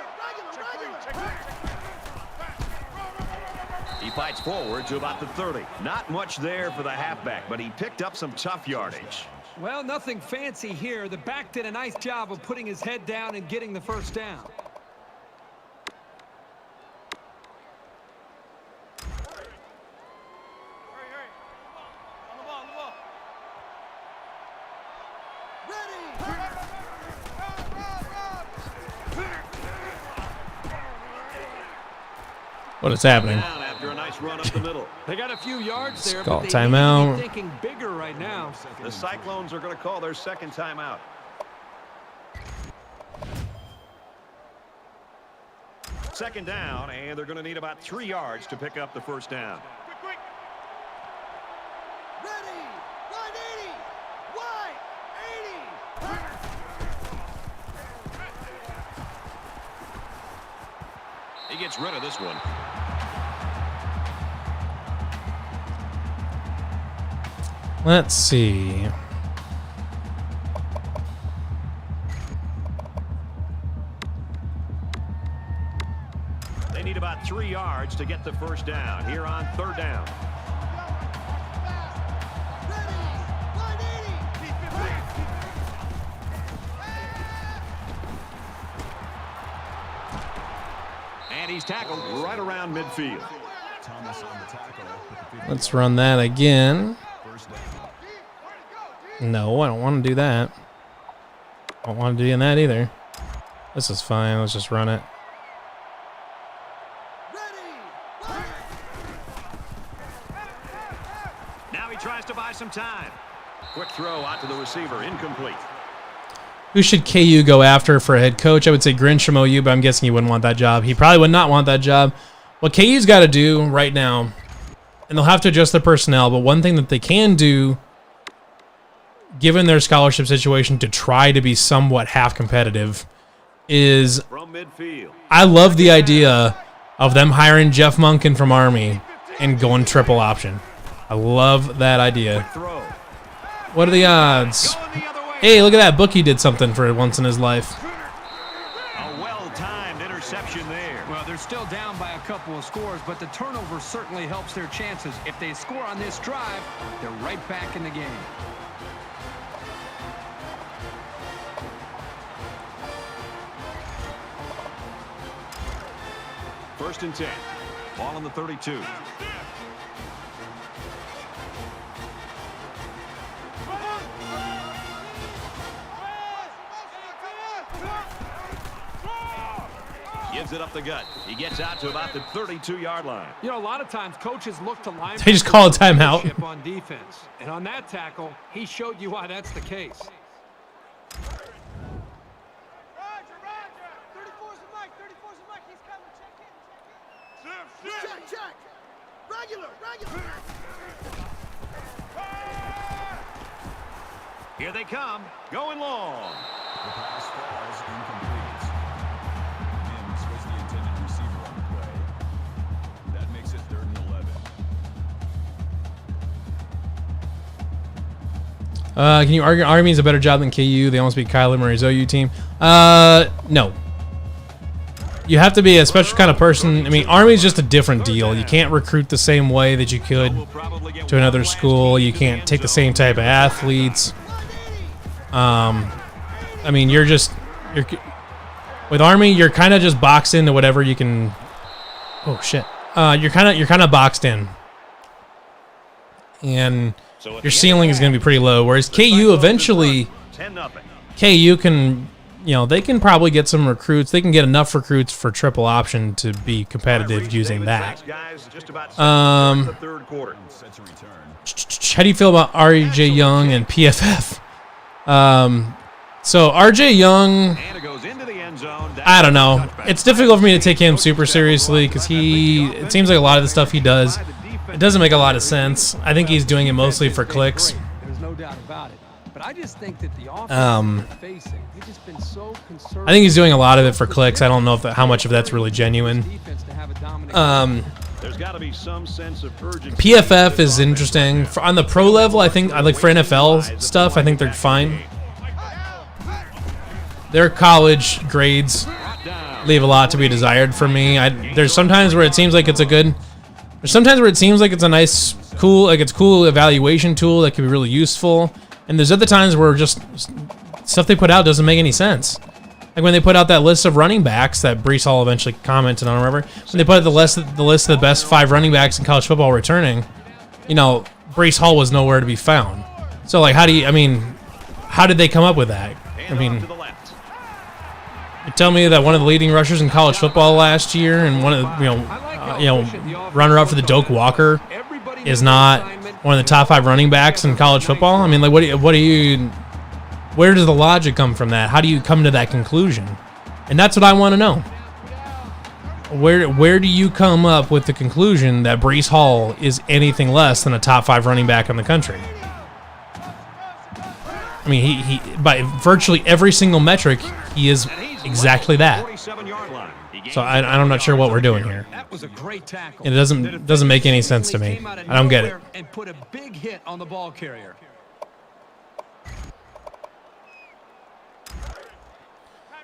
He fights forward to about the 30. Not much there for the halfback, but he picked up some tough yardage. Well, nothing fancy here. The back did a nice job of putting his head down and getting the first down. What is happening? Down after a nice run up the middle. They got a few yards there, Call but they timeout. need to be thinking bigger right now. The Cyclones are going to call their second timeout. Second down, and they're going to need about 3 yards to pick up the first down. Ready. Wide 80. Wide 80. He gets rid of this one. Let's see. They need about 3 yards to get the first down here on third down. Ready. Wide 80. And he's tackled right around midfield. Thomas on the tackle. Let's run that again. No, I don't want to do that. I don't want to do that either. This is fine. Let's just run it. Now he tries to buy some time. Quick throw out to the receiver, incomplete. Who should KU go after for a head coach? I would say Grinch from OU, but I'm guessing he wouldn't want that job. He probably would not want that job. What KU's got to do right now, and they'll have to adjust their personnel, but one thing that they can do, given their scholarship situation, to try to be somewhat half competitive, is From midfield. I love the idea of them hiring Jeff Monken from Army and going triple option. I love that idea. Throw. What are the odds? Going the other way. Hey, look at that. Bookie did something for once in his life. A well-timed interception there. Well, they're still down by a couple of scores, but the turnover certainly helps their chances. If they score on this drive, they're right back in the game. First and 10. Ball on the 32. Gives it up the gut. He gets out to about the 32-yard line. You know, a lot of times coaches look to linebackers They just call a timeout. leadership on defense. And on that tackle, he showed you why that's the case. Roger. 34's the mic. 34's the mic. He's coming. Check in. Check. Regular. Here they come. Going long. The pass falls incomplete. Mims was the intended receiver on the play. That makes it 3rd and 11. Can you argue Army's a better job than KU? They almost beat Kyler Murray's OU team. No. You have to be a special kind of person. I mean, Army's just a different deal. You can't recruit the same way that you could to another school. You can't take the same type of athletes. I mean, you're with Army, you're kind of just boxed into whatever you can. Oh shit. You're kind of boxed in, and your ceiling is going to be pretty low. Whereas KU eventually, 10-0. KU can, they can probably get some recruits. They can get enough recruits for triple option to be competitive using that. The third quarter. Set to return. How do you feel about RJ Young and PFF? So RJ Young, And it goes into the end zone. I don't know. It's difficult for me to take him super seriously because it seems like a lot of the stuff he does, it doesn't make a lot of sense. I think he's doing it mostly for clicks. There's no doubt about it. But I just think that the offense they're facing, they've just been so conservative. I think he's doing a lot of it for clicks. I don't know how much of that's really genuine. There's got to be some sense of urgency. PFF is interesting. On the pro level, I think, like for NFL stuff, I think they're fine. Their college grades leave a lot to be desired for me. There's sometimes where it seems like it's a nice, cool evaluation tool that can be really useful. And there's other times where just stuff they put out doesn't make any sense. Like when they put out that list of running backs that Brees Hall eventually commented on, remember? When they put out the list of the best 5 running backs in college football returning, Brees Hall was nowhere to be found. So like, how did they come up with that? I mean, you tell me that one of the leading rushers in college football last year and one of runner-up for the Doak Walker is not one of the top 5 running backs in college football? I mean, like, where does the logic come from that? How do you come to that conclusion? And that's what I want to know. Where do you come up with the conclusion that Breece Hall is anything less than a top 5 running back in the country? I mean, he by virtually every single metric, he is exactly that. So I'm not sure what we're doing here. That was a great tackle. It doesn't make any sense to me. I don't get it. And put a big hit on the ball carrier.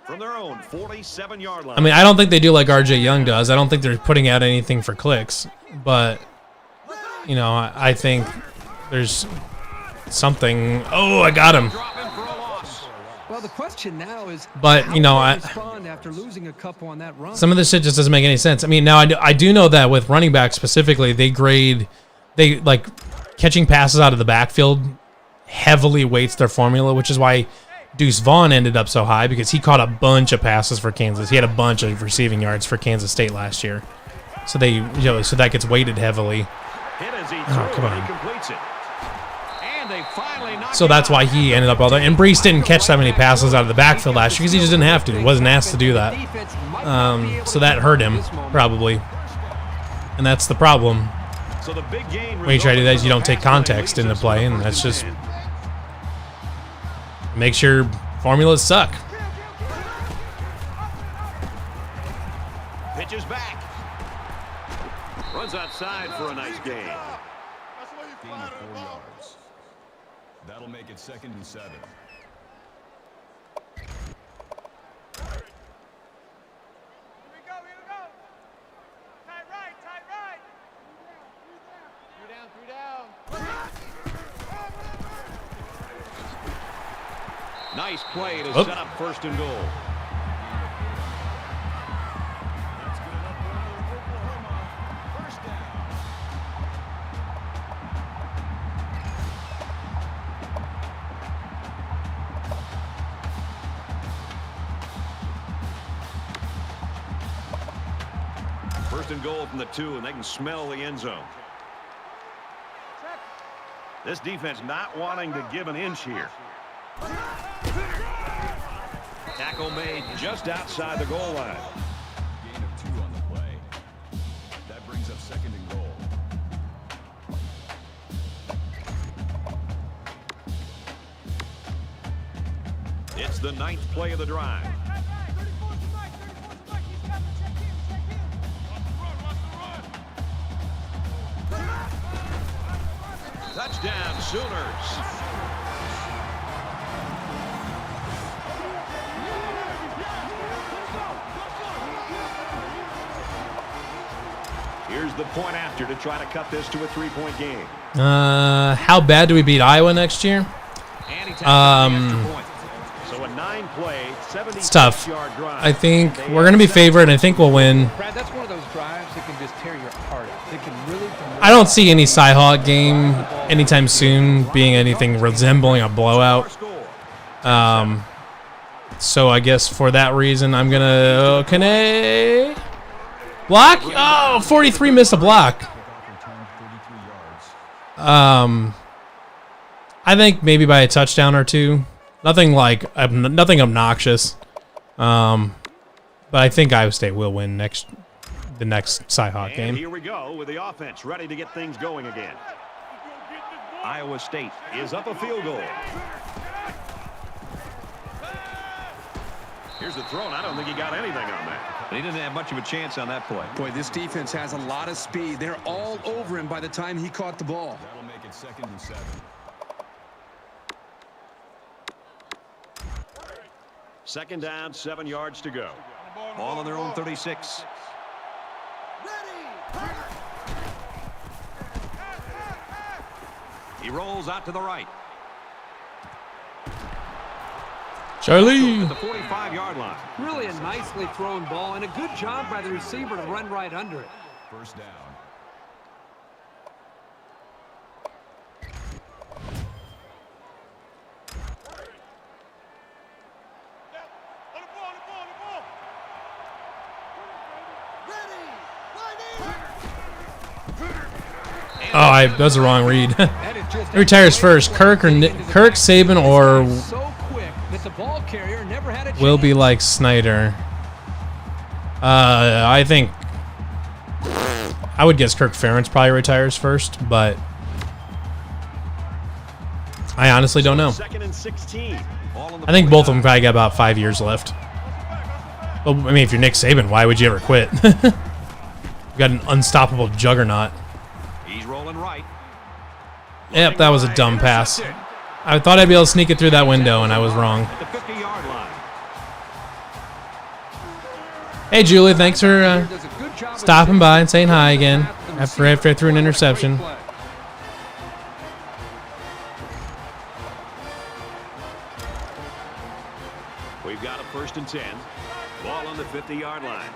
From their own 47-yard line. I mean, I don't think they do like RJ Young does. I don't think they're putting out anything for clicks. But, I think there's something. Oh, I got him. Well, the question now is, but, respond after losing a couple on that run? Some of this shit just doesn't make any sense. I mean, now I do know that with running backs specifically, they catching passes out of the backfield heavily weights their formula, which is why Deuce Vaughn ended up so high, because he caught a bunch of passes for Kansas. He had a bunch of receiving yards for Kansas State last year. So so that gets weighted heavily. Oh, come on. So that's why he ended up all there. And Breece didn't catch that many passes out of the backfield last year because he just didn't have to. He wasn't asked to do that. So that hurt him, probably. And that's the problem. When you try to do that, you don't take context into play, and that's just makes your formulas suck. Pitches back. Runs outside for a nice gain. Gain of 4 yards. That'll make it 2nd and 7. Here we go. Tight right. 3 down. Nice play to set up 1st and goal. That's good enough for Oklahoma. 1st down. First and goal from the 2, and they can smell the end zone. This defense not wanting to give an inch here. Tackle made just outside the goal line. Gain of 2 on the play. That brings up 2nd and goal. It's the 9th play of the drive. Touchdown, Sooners. Here's the point after to try to cut this to a 3-point game. How bad do we beat Iowa next year? So a 9-play, 76-yard It's tough. drive. I think we're going to be favored, and I think we'll win. Brad, that's one of those drives that can just tear your heart out. It can really I don't see any Cy-Hawk game anytime soon being anything resembling a blowout. So I guess for that reason, I'm going to... Can I... Block? Oh, 43 missed a block. I think maybe by a touchdown or 2. Nothing obnoxious. But I think Iowa State will win the next Cy-Hawk game. Here we go with the offense ready to get things going again. Iowa State is up a field goal. Here's the throw, and I don't think he got anything on that. He didn't have much of a chance on that play. Boy, this defense has a lot of speed. They're all over him by the time he caught the ball. That'll make it 2nd and 7. Second down, 7 yards to go. Ball on their own 36. He rolls out to the right. Charlie. At the 45-yard line. Really a nicely thrown ball, and a good job by the receiver to run right under it. 1st down. that was the wrong read. Who retires first, Kirk, Saban, or will be like Snyder? I think I would guess Kirk Ferentz probably retires first, but I honestly don't know. I think both of them probably got about 5 years left. Well, I mean, if you're Nick Saban, why would you ever quit? You've got an unstoppable juggernaut. He's rolling right. Yep, that was a dumb pass. I thought I'd be able to sneak it through that window, and I was wrong. At the 50-yard line. Hey, Julie, thanks for stopping by and saying hi again after I threw an interception. We've got a 1st and 10. Ball on the 50-yard line.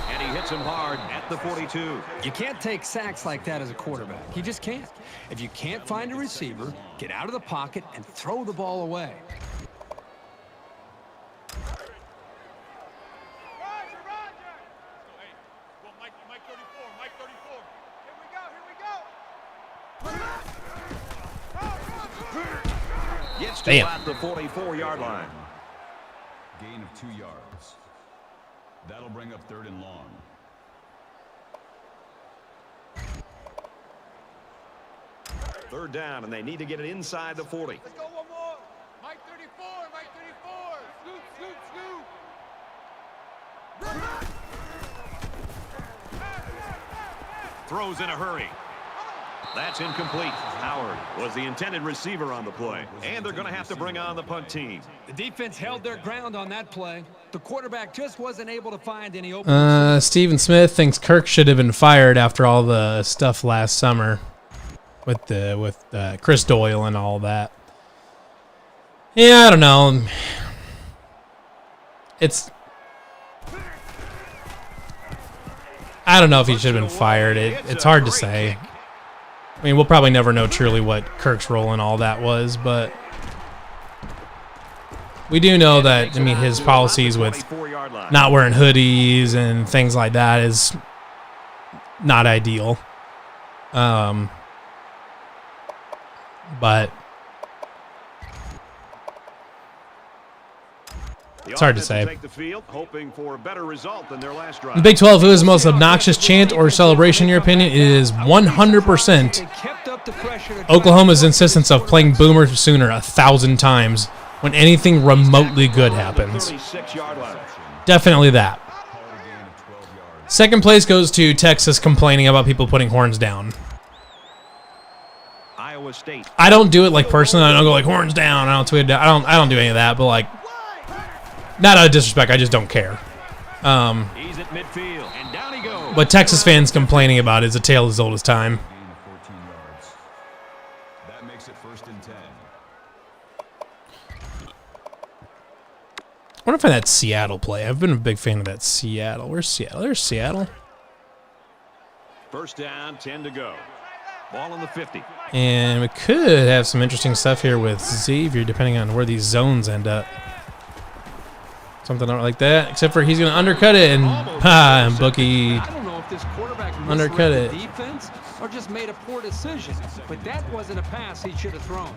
And he hits him hard at the 42. You can't take sacks like that as a quarterback. You just can't. If you can't find a receiver, get out of the pocket and throw the ball away. Gets to about the 44-yard line. Gain of 2 yards. That'll bring up 3rd and long. Third down, and they need to get it inside the 40. Let's go one more. Mike 34, Mike 34. Scoot, scoot, scoot. Throws in a hurry. That's incomplete. Howard was the intended receiver on the play, and they're going to have to bring on the punt team. The defense held their ground on that play. The quarterback just wasn't able to find any open. Stephen Smith thinks Kirk should have been fired after all the stuff last summer with Chris Doyle and all that. Yeah, I don't know. I don't know if he should have been fired. It's hard to say. I mean, we'll probably never know truly what Kirk's role in all that was, but we do know that, I mean, his policies with not wearing hoodies and things like that is not ideal. But it's hard to say. The Big 12, who is the most obnoxious chant or celebration, in your opinion, is 100% Oklahoma's insistence of playing Boomer Sooner 1,000 times when anything remotely good happens. Definitely that. Second place goes to Texas complaining about people putting horns down. Iowa State. I don't do it like personally. I don't go like horns down. I don't tweet it down. I don't do any of that. But like, not out of disrespect. I just don't care. He's at midfield, and down he goes. What Texas fans complaining about is a tale as old as time. That makes it 1st and 10. I wonder if that Seattle play. I've been a big fan of that Seattle. Where's Seattle? There's Seattle. 1st down, 10 to go. Ball on the 50. And we could have some interesting stuff here with Xavier, depending on where these zones end up. Something like that. Except for he's going to undercut it, and Bookie I don't know if this quarterback undercut it. Defense or just made a poor decision, but that wasn't a pass he should have thrown.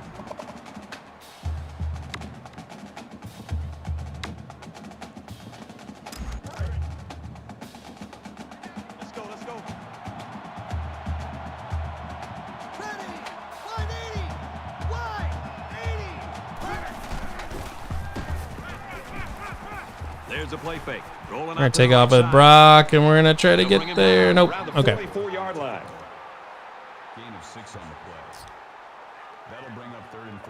Let's go. Ready. Wide 80. Wide 80. There's a play fake. We're going to take off with Brock, and we're going to try to get there. Nope. Okay. 44-yard line. Gain of 6 on the play. That'll bring up 3rd and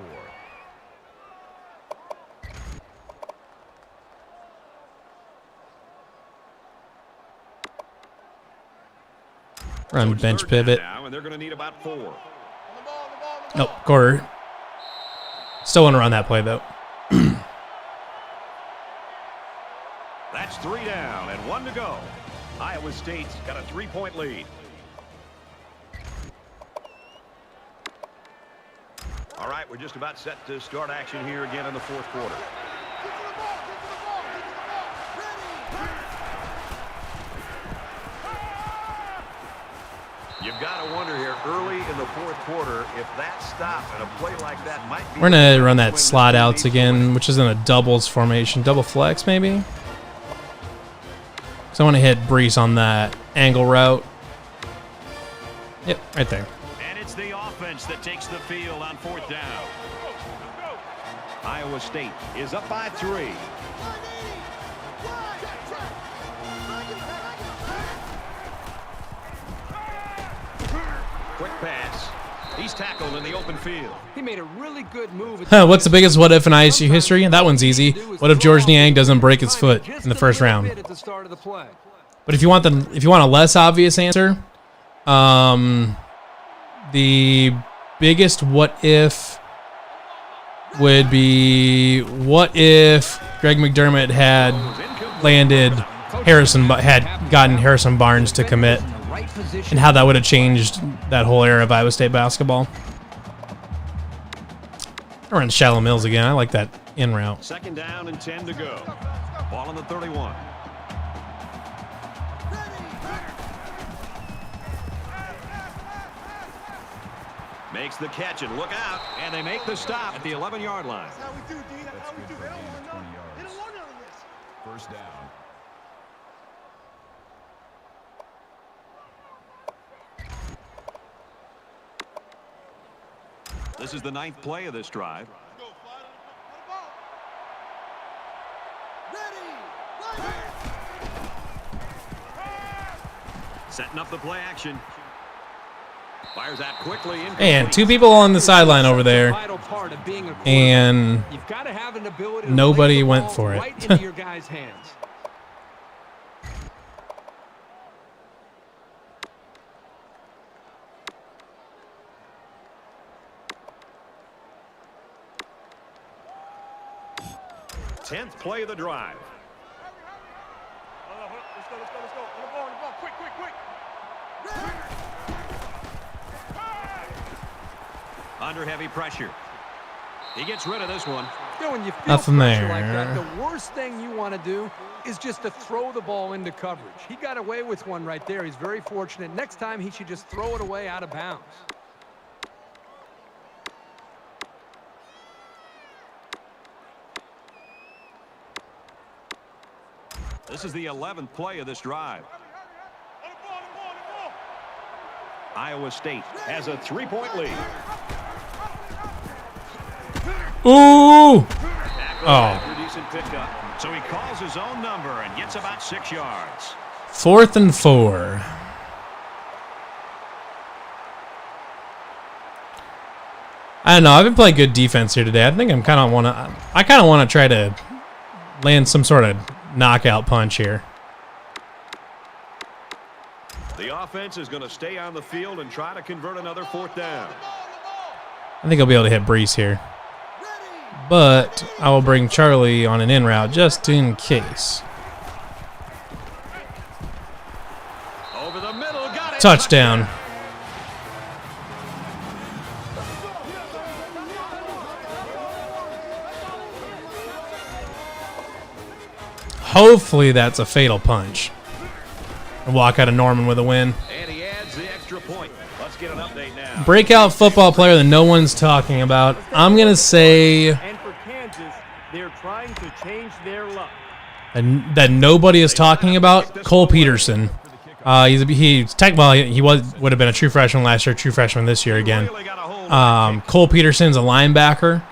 4. Run bench pivot. Now, and they're going to need about 4. Nope. Quarter. Still want to run that play, though. That's 3 down and 1 to go. Iowa State's got a 3-point lead. All right, we're just about set to start action here again in the 4th quarter. You've got to wonder here early in the fourth quarter if that stop and a play like that might be. We're going to run that slot outs again, which is in a doubles formation. Double flex, maybe? So I want to hit Brees on that angle route. Yep, right there. And it's the offense that takes the field on fourth down. Iowa State is up by 3. Quick pass. He's tackled in the open field. He made a really good move. What's the biggest what if in ISU history? That one's easy. What if George Niang doesn't break his foot in the first round? But if you want a less obvious answer, the biggest what if would be what if Greg McDermott had gotten Harrison Barnes to commit, and how that would have changed that whole era of Iowa State basketball. I run shallow mills again. I like that in route. 2nd down and 10 to go. Ball on the 31. Makes the catch and look out, and they make the stop at the 11-yard line. That's how we do, D. That's how we do. They don't want to know. 20 They yards. don't want none of this. First down. This is the 9th play of this drive. Let's go, fly to the ball. Ready. Setting up the play action. Fires out quickly. And 2 people on the sideline over there, and nobody went for it. Right into your guys' hands. Tenth play of the drive. Let's go. On the ball. Quick. Under heavy pressure. He gets rid of this one. You know, when you feel Nothing pressure there. like that, the worst thing you want to do is just to throw the ball into coverage. He got away with one right there. He's very fortunate. Next time, he should just throw it away out of bounds. This is the 11th play of this drive. Iowa State has a 3-point lead. Ooh! After decent pickup. So he calls his own number and gets about 6 yards. 4th and 4. I don't know. I've been playing good defense here today. I think I kind of want to try to land some sort of knockout punch here. The offense is going to stay on the field and try to convert another 4th down. I think I'll be able to hit Brees here. But I will bring Charlie on an in route just in case. Over the middle, got it. Touchdown. Hopefully that's a fatal punch. And walk out of Norman with a win. And he adds the extra point. Let's get an update now. Breakout football player that no one's talking about. I'm going to say And for Kansas, they're trying to change their luck. that nobody is talking about. Cole Peterson. He would have been a true freshman last year, true freshman this year again. Cole Peterson's a linebacker.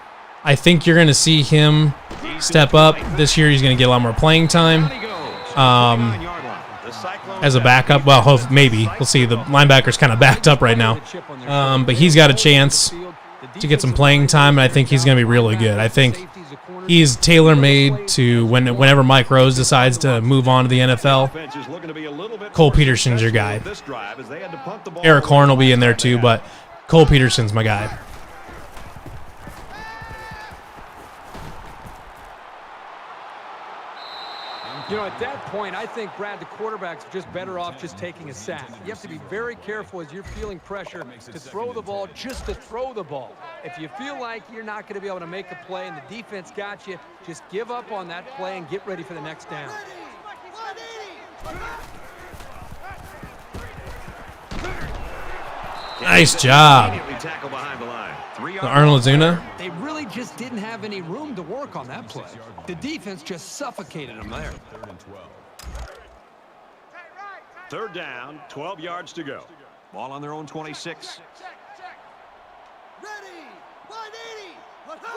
I think you're going to see him step up this year. He's going to get a lot more playing time. As a backup, well, maybe we'll see. The linebacker's kind of backed up right now, but he's got a chance to get some playing time, and I think he's going to be really good. I think he's tailor-made to whenever Mike Rose decides to move on to the NFL. Cole Peterson's your guy. Eric Horn will be in there too, but Cole Peterson's my guy. You know, at that point, I think, Brad, the quarterback's just better off just taking a sack. You have to be very careful as you're feeling pressure to throw the ball, just to throw the ball. If you feel like you're not going to be able to make a play and the defense got you, just give up on that play and get ready for the next down. Nice job. Immediately tackle behind the line. Arnold Zuna. They really just didn't have any room to work on that play. The defense just suffocated them there. 3rd and 12. Third down, 12 yards to go. Ball on their own 26. Ready. Line 80. Line 80.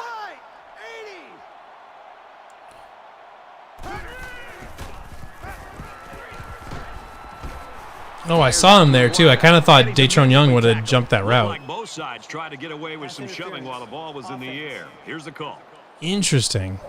Oh, I saw him there too. I kind of thought Datron Young would have jumped that route. Like both sides tried to get away with some shoving while the ball was in the air. Here's the call. Interesting.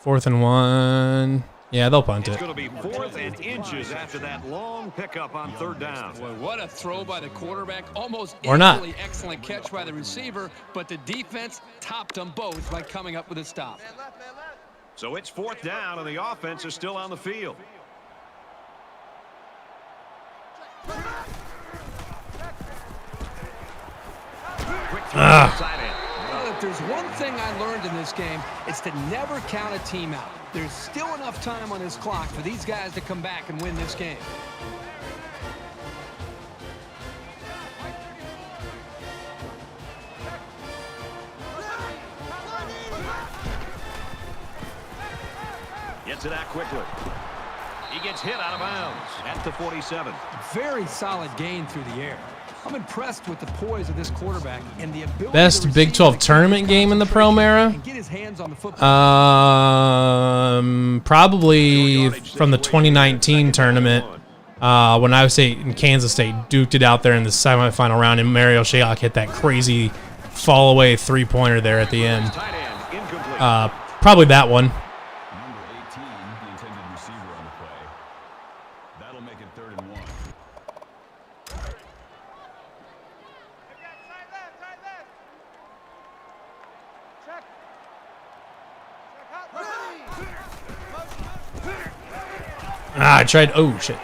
4th and 1. Yeah, they'll punt It's it. going to be 4th and inches after that long pickup on 3rd down. Boy, what a throw by the quarterback. Almost Or not. equally excellent catch by the receiver, but the defense topped them both by coming up with a stop. So it's 4th down, and the offense is still on the field. Quick throw inside it. Well, if there's one thing I learned in this game, it's to never count a team out. There's still enough time on this clock for these guys to come back and win this game. Gets it out quickly. He gets hit out of bounds at the 47. Very solid gain through the air. I'm impressed with the poise of this quarterback and the ability Best to Big receive 12 the tournament game in the Pro era? and get his hands on the football. Probably from the 2019 tournament when Iowa State and Kansas State duked it out there in the semifinal round, and Mario Shayok hit that crazy fall away 3-pointer there at the end. Tight end, incomplete. Probably that one. Number 18, the intended receiver on the play. That'll make it 3rd and 1. Check. I tried. Oh, shit.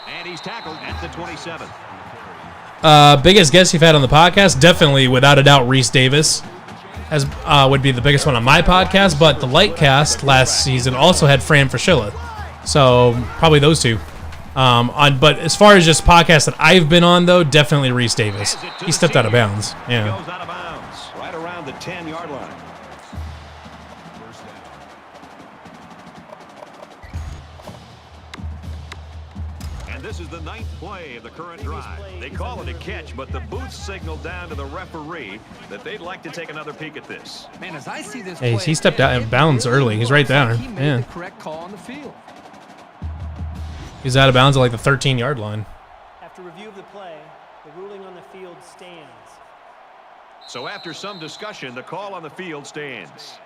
And he's tackled at the 27. Biggest guest you've had on the podcast? Definitely, without a doubt, Reese Davis as would be the biggest one on my podcast. But the Lightcast last season also had Fran Fraschilla, so probably those two. But as far as just podcasts that I've been on, though, definitely Reese Davis. He stepped out of bounds. Yeah. Goes out of bounds right around the 10-yard line. First down. And this is the 9th play of the current drive. They call it a catch, but the booth signaled down to the referee that they'd like to take another peek at this. Man, as I see this Hey, play, he stepped out of bounds early. He's right there. He made Yeah. the correct call on the field. He's out of bounds at like the 13-yard line. After review of the play, the ruling on the field stands. So after some discussion, the call on the field stands.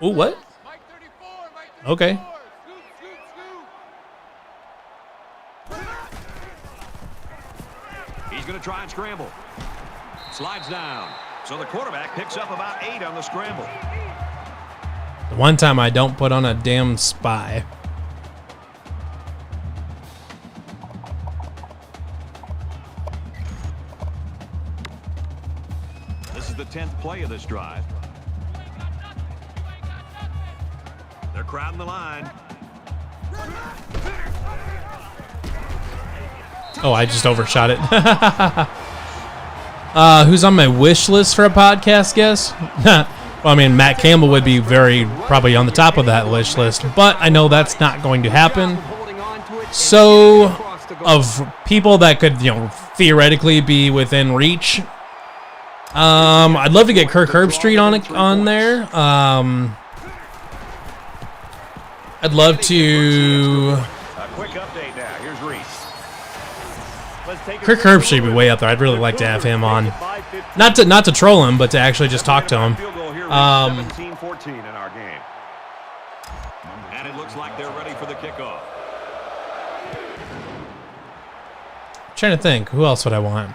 Ooh, what? Okay. He's going to try and scramble. Slides down. So the quarterback picks up about 8 on the scramble. The one time I don't put on a damn spy. This is the 10th play of this drive. They're crowding the line. Oh, I just overshot it. Who's on my wish list for a podcast guest? Well, I mean, Matt Campbell would be probably on the top of that wish list, but I know that's not going to happen. So, of people that could, theoretically be within reach, I'd love to get Kirk Herbstreit on there. I'd love to. A quick update now. Here's Reese. Kirk Herbstreit would be way up there. I'd really like to have him on. Not to troll him, but to actually just talk to him. Field goal here, 17-14 in our game. And it looks like they're ready for the kickoff. Trying to think, who else would I want?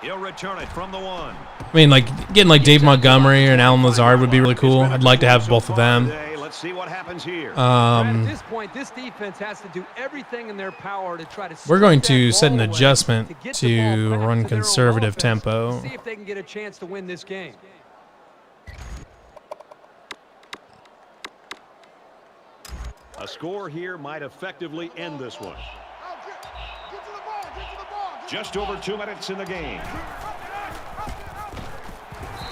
He'll return it from the 1. I mean, like getting like Dave Montgomery and Alan Lazard would be really cool. I'd like to have both of them. Let's see what happens here. At this point, this defense has to do everything in their power to try to. We're going to strip set that an ball away adjustment get the to ball back run to their own conservative offense, tempo. See if they can get a chance to win this game. A score here might effectively end this one. Just over 2 minutes in the game.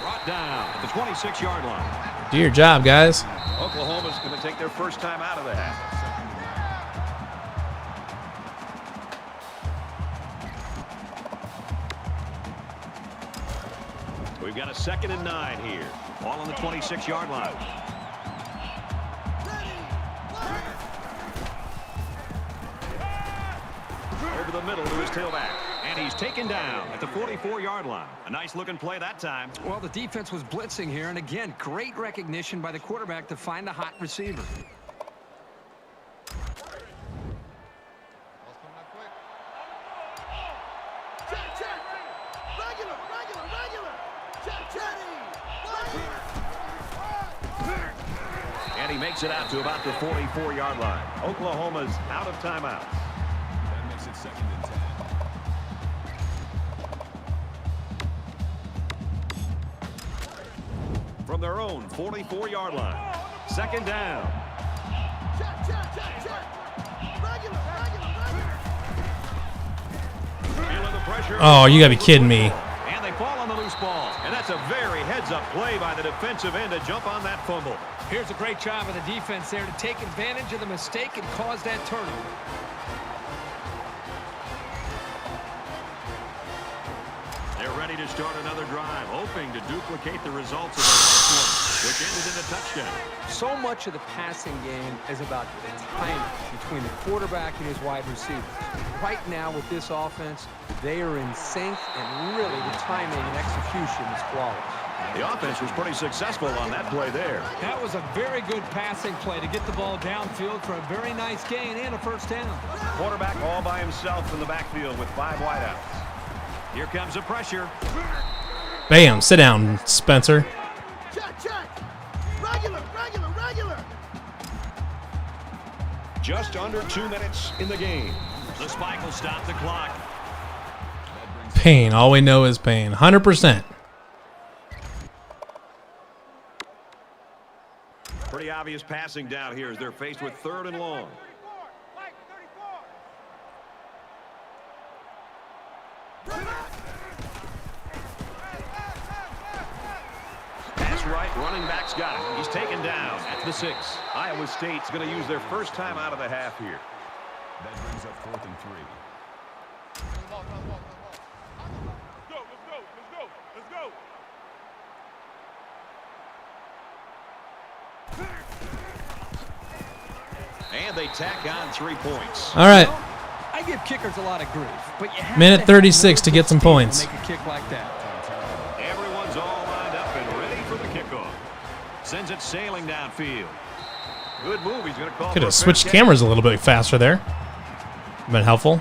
Brought down at the 26-yard line. Do your job, guys. Oklahoma's going to take their first time out of the half. We've got a 2nd and 9 here. Ball on the 26-yard line. Over the middle to his tailback. And he's taken down at the 44-yard line. A nice-looking play that time. Well, the defense was blitzing here, and again, great recognition by the quarterback to find a hot receiver. And he makes it out to about the 44-yard line. Oklahoma's out of timeouts. That makes it 2nd and 10. From their own 44-yard line. 2nd down. Feeling the pressure. Oh, you gotta be kidding me. And they fall on the loose ball. And that's a very heads-up play by the defensive end to jump on that fumble. Here's a great job of the defense there to take advantage of the mistake and cause that turnover. They're ready to start another drive, hoping to duplicate the results of the last one, which ended in a touchdown. So much of the passing game is about the timing between the quarterback and his wide receivers. Right now with this offense, they are in sync, and really the timing and execution is flawless. The offense was pretty successful on that play there. That was a very good passing play to get the ball downfield for a very nice gain and a first down. Quarterback all by himself in the backfield with 5 wideouts. Here comes the pressure. Bam. Sit down, Spencer. Check. Regular. Just under 2 minutes in the game. The spike will stop the clock. Pain. All we know is pain. 100%. Pretty obvious passing down here as they're faced with 3rd and long. That's right. Running back's got it. He's taken down at the 6. Iowa State's going to use their first time out of the half here. That brings up 4th and 3. And they tack on 3 points. All right. I give kickers a lot of grief, but you have Minute to 36 have to get some steam points. Make a kick like that. Everyone's all lined up and ready for the kickoff. Sends it sailing downfield. Good move. He's going to call. Could for a have fair switched catch. cameras a little bit faster there. Been helpful.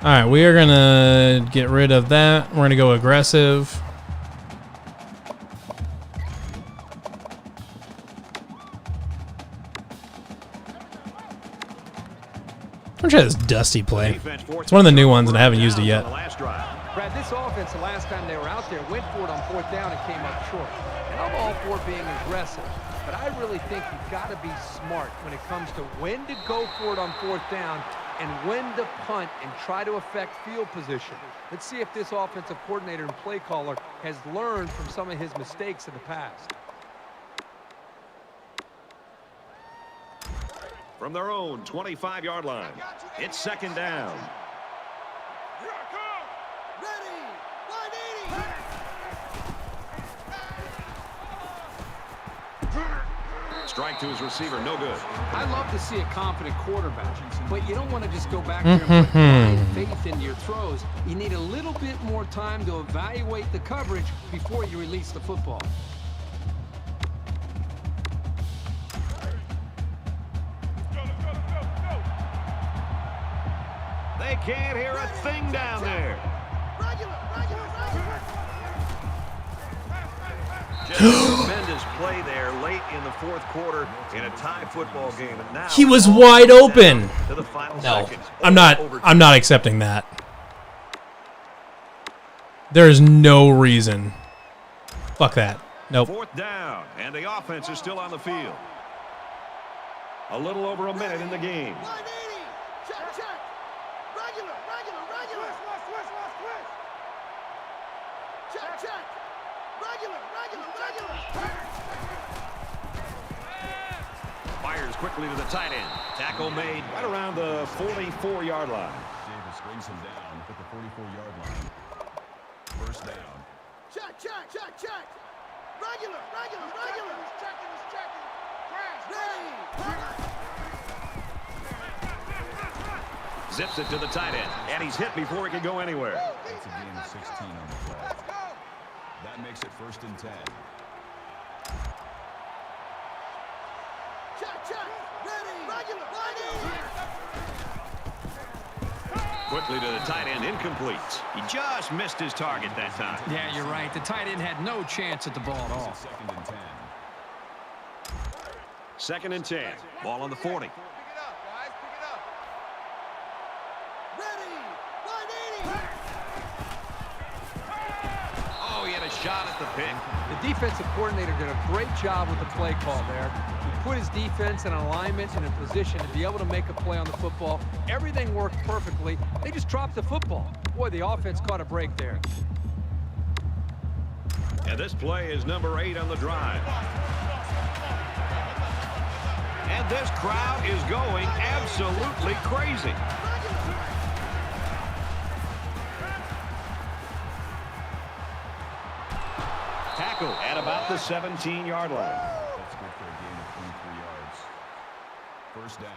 All right, we are gonna get rid of that. We're gonna go aggressive. I'm try this Dusty play. It's one of the new ones, and I haven't used it yet. Brad, this offense, the last time they were out there, went for it on 4th down and came up short. And I'm all for being aggressive, but I really think you've got to be smart when it comes to when to go for it on 4th down and when to punt and try to affect field position. Let's see if this offensive coordinator and play caller has learned from some of his mistakes in the past. From their own 25-yard line, it's 2nd down. Ready. 180. Strike to his receiver, no good. I love to see a confident quarterback, but you don't want to just go back there and put blind faith into your throws. You need a little bit more time to evaluate the coverage before you release the football. They can't hear a thing down there. Regular. Just a tremendous play there late in the 4th quarter in a tie football game. And now He was wide open. to the final No, seconds. I'm not accepting that. There is no reason. Fuck that. Nope. 4th down, and the offense is still on the field. A little over a minute in the game. 180. Check, check. Regular. Switch. Check. Regular. Fires quickly to the tight end. Tackle made right around the 44-yard line. Davis brings him down at the 44-yard line. First down. Check. Regular. He's checking. Ready. Zips it to the tight end, and he's hit before he can go anywhere. That's a gain of 16 on the play. Let's go. That makes it 1st and 10. Check. Ready. Regular. 180. Quickly to the tight end, incomplete. He just missed his target that time. Yeah, you're right. The tight end had no chance at the ball at all. 2nd and 10. 2nd and 10. Ball on the 40. Pick it up, guys. Ready. 180. Oh, he had a shot at the pick. The defensive coordinator did a great job with the play call there. He put his defense in alignment and in position to be able to make a play on the football. Everything worked perfectly. They just dropped the football. Boy, the offense caught a break there. And this play is number 8 on the drive. And this crowd is going absolutely crazy. Tackle at about the 17-yard line. That's good for a gain of 23 yards. First down.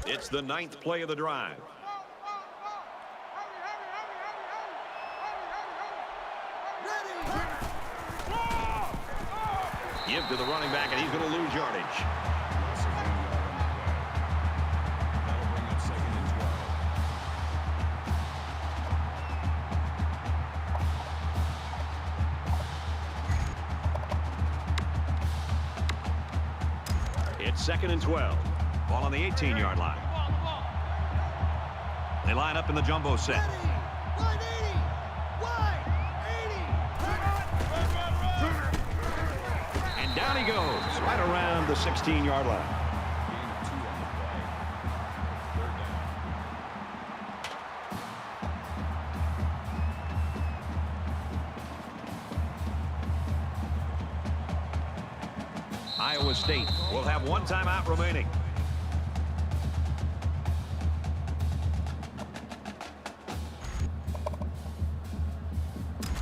It's the 9th play of the drive. Give to the running back, and he's going to lose yardage. Loss of 1 yard on the play. That'll bring up 2nd and 12. It's 2nd and 12. Ball on the 18-yard line. They line up in the jumbo set. 180. Wide. 80. And down he goes, right around the 16-yard line. Gain of 2 on the play. 3rd down. Iowa State will have 1 timeout remaining.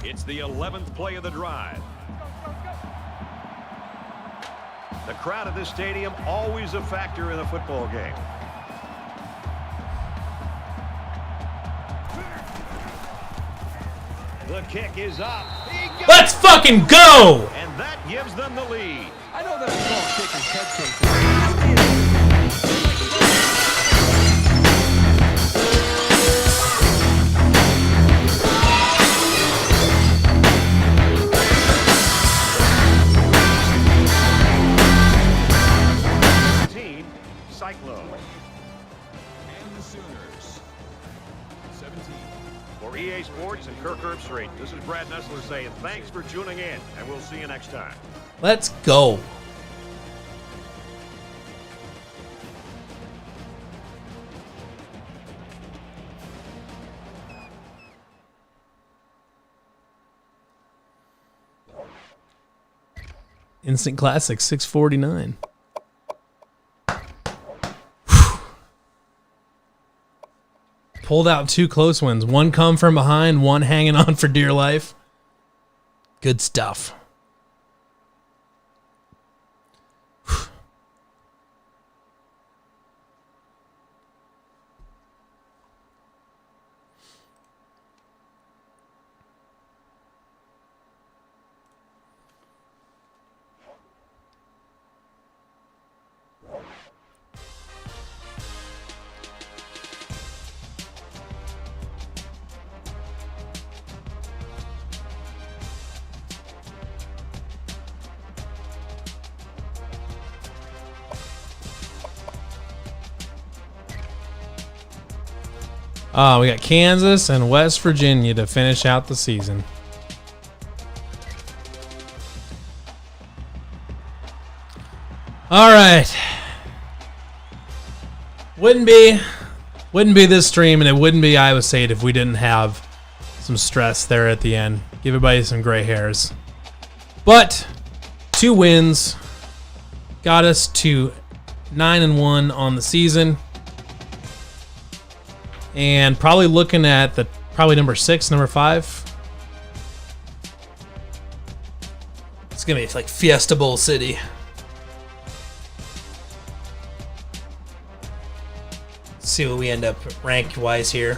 It's the 11th play of the drive. The crowd at this stadium always a factor in a football game. The kick is up. Let's fucking go! And that gives them the lead. I know that it's called kicker's head case. Cyclones. And the Sooners. 17. For EA Sports and Kirk Herbstreit, this is Brad Nessler saying thanks for tuning in, and we'll see you next time. Let's go. Instant Classic 649. Pulled out 2 close ones. One come from behind, one hanging on for dear life. Good stuff. We got Kansas and West Virginia to finish out the season. All right. Wouldn't be this stream, and it wouldn't be Iowa State if we didn't have some stress there at the end. Give everybody some gray hairs. But 2 wins got us to 9-1 on the season. And probably looking at number 6, number 5. It's going to be like Fiesta Bowl City. Let's see what we end up ranked-wise here.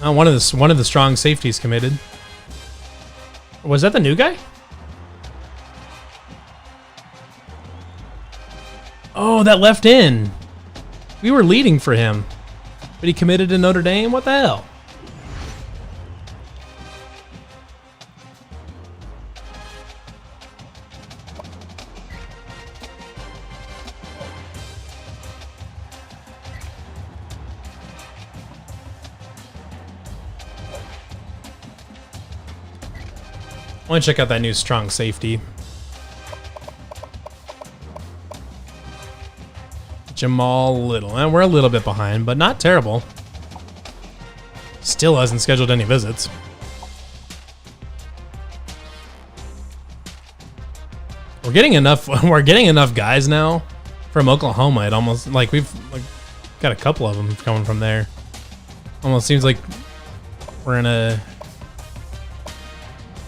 One of the strong safeties committed. Was that the new guy? Oh, that left in. We were leading for him, but he committed to Notre Dame. What the hell? I want to check out that new strong safety. Jamal Little. And we're a little bit behind, but not terrible. Still hasn't scheduled any visits. We're getting enough guys now from Oklahoma. It almost like we've got a couple of them coming from there. Almost seems like we're in a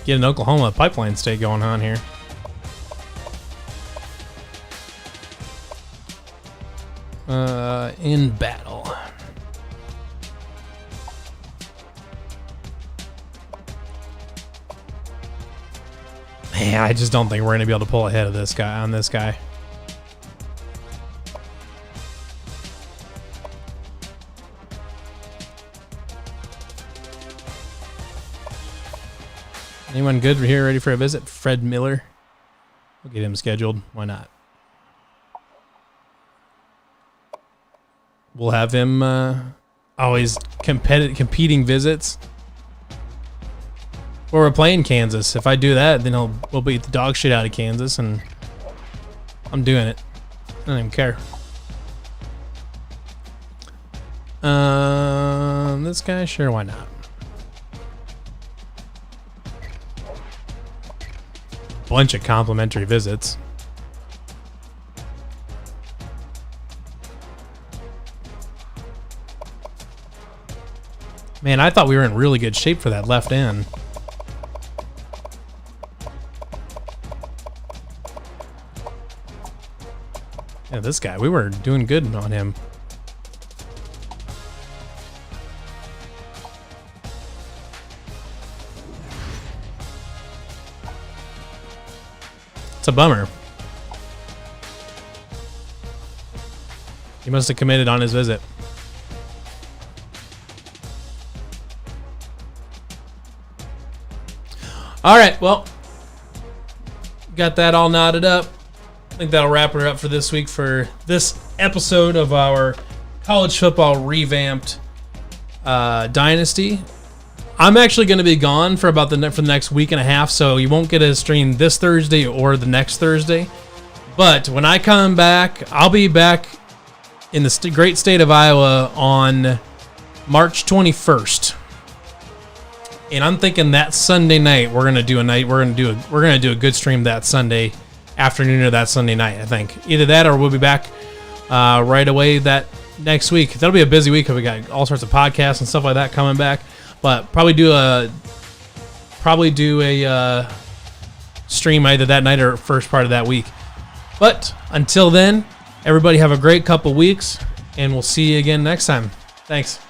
get an Oklahoma pipeline state going on here. In battle. Man, I just don't think we're going to be able to pull ahead of this guy on this guy. Anyone good here ready for a visit? Fred Miller. We'll get him scheduled. Why not? We'll have him always competing visits. Or we're playing Kansas. If I do that, then we'll beat the dog shit out of Kansas, and I'm doing it. I don't even care. This guy, sure, why not? Bunch of complimentary visits. Man, I thought we were in really good shape for that left end. Yeah, this guy, we were doing good on him. It's a bummer. He must have committed on his visit. All right, well, got that all knotted up. I think that'll wrap her up for this week for this episode of our college football revamped Dynasty. I'm actually going to be gone for about for the next week and a half, so you won't get a stream this Thursday or the next Thursday. But when I come back, I'll be back in the great state of Iowa on March 21st. And I'm thinking that Sunday night we're gonna do a good stream that Sunday afternoon or that Sunday night. I think either that or we'll be back right away that next week. That'll be a busy week because we got all sorts of podcasts and stuff like that coming back. But probably do a stream either that night or first part of that week. But until then, Everybody have a great couple weeks, and we'll see you again next time. Thanks.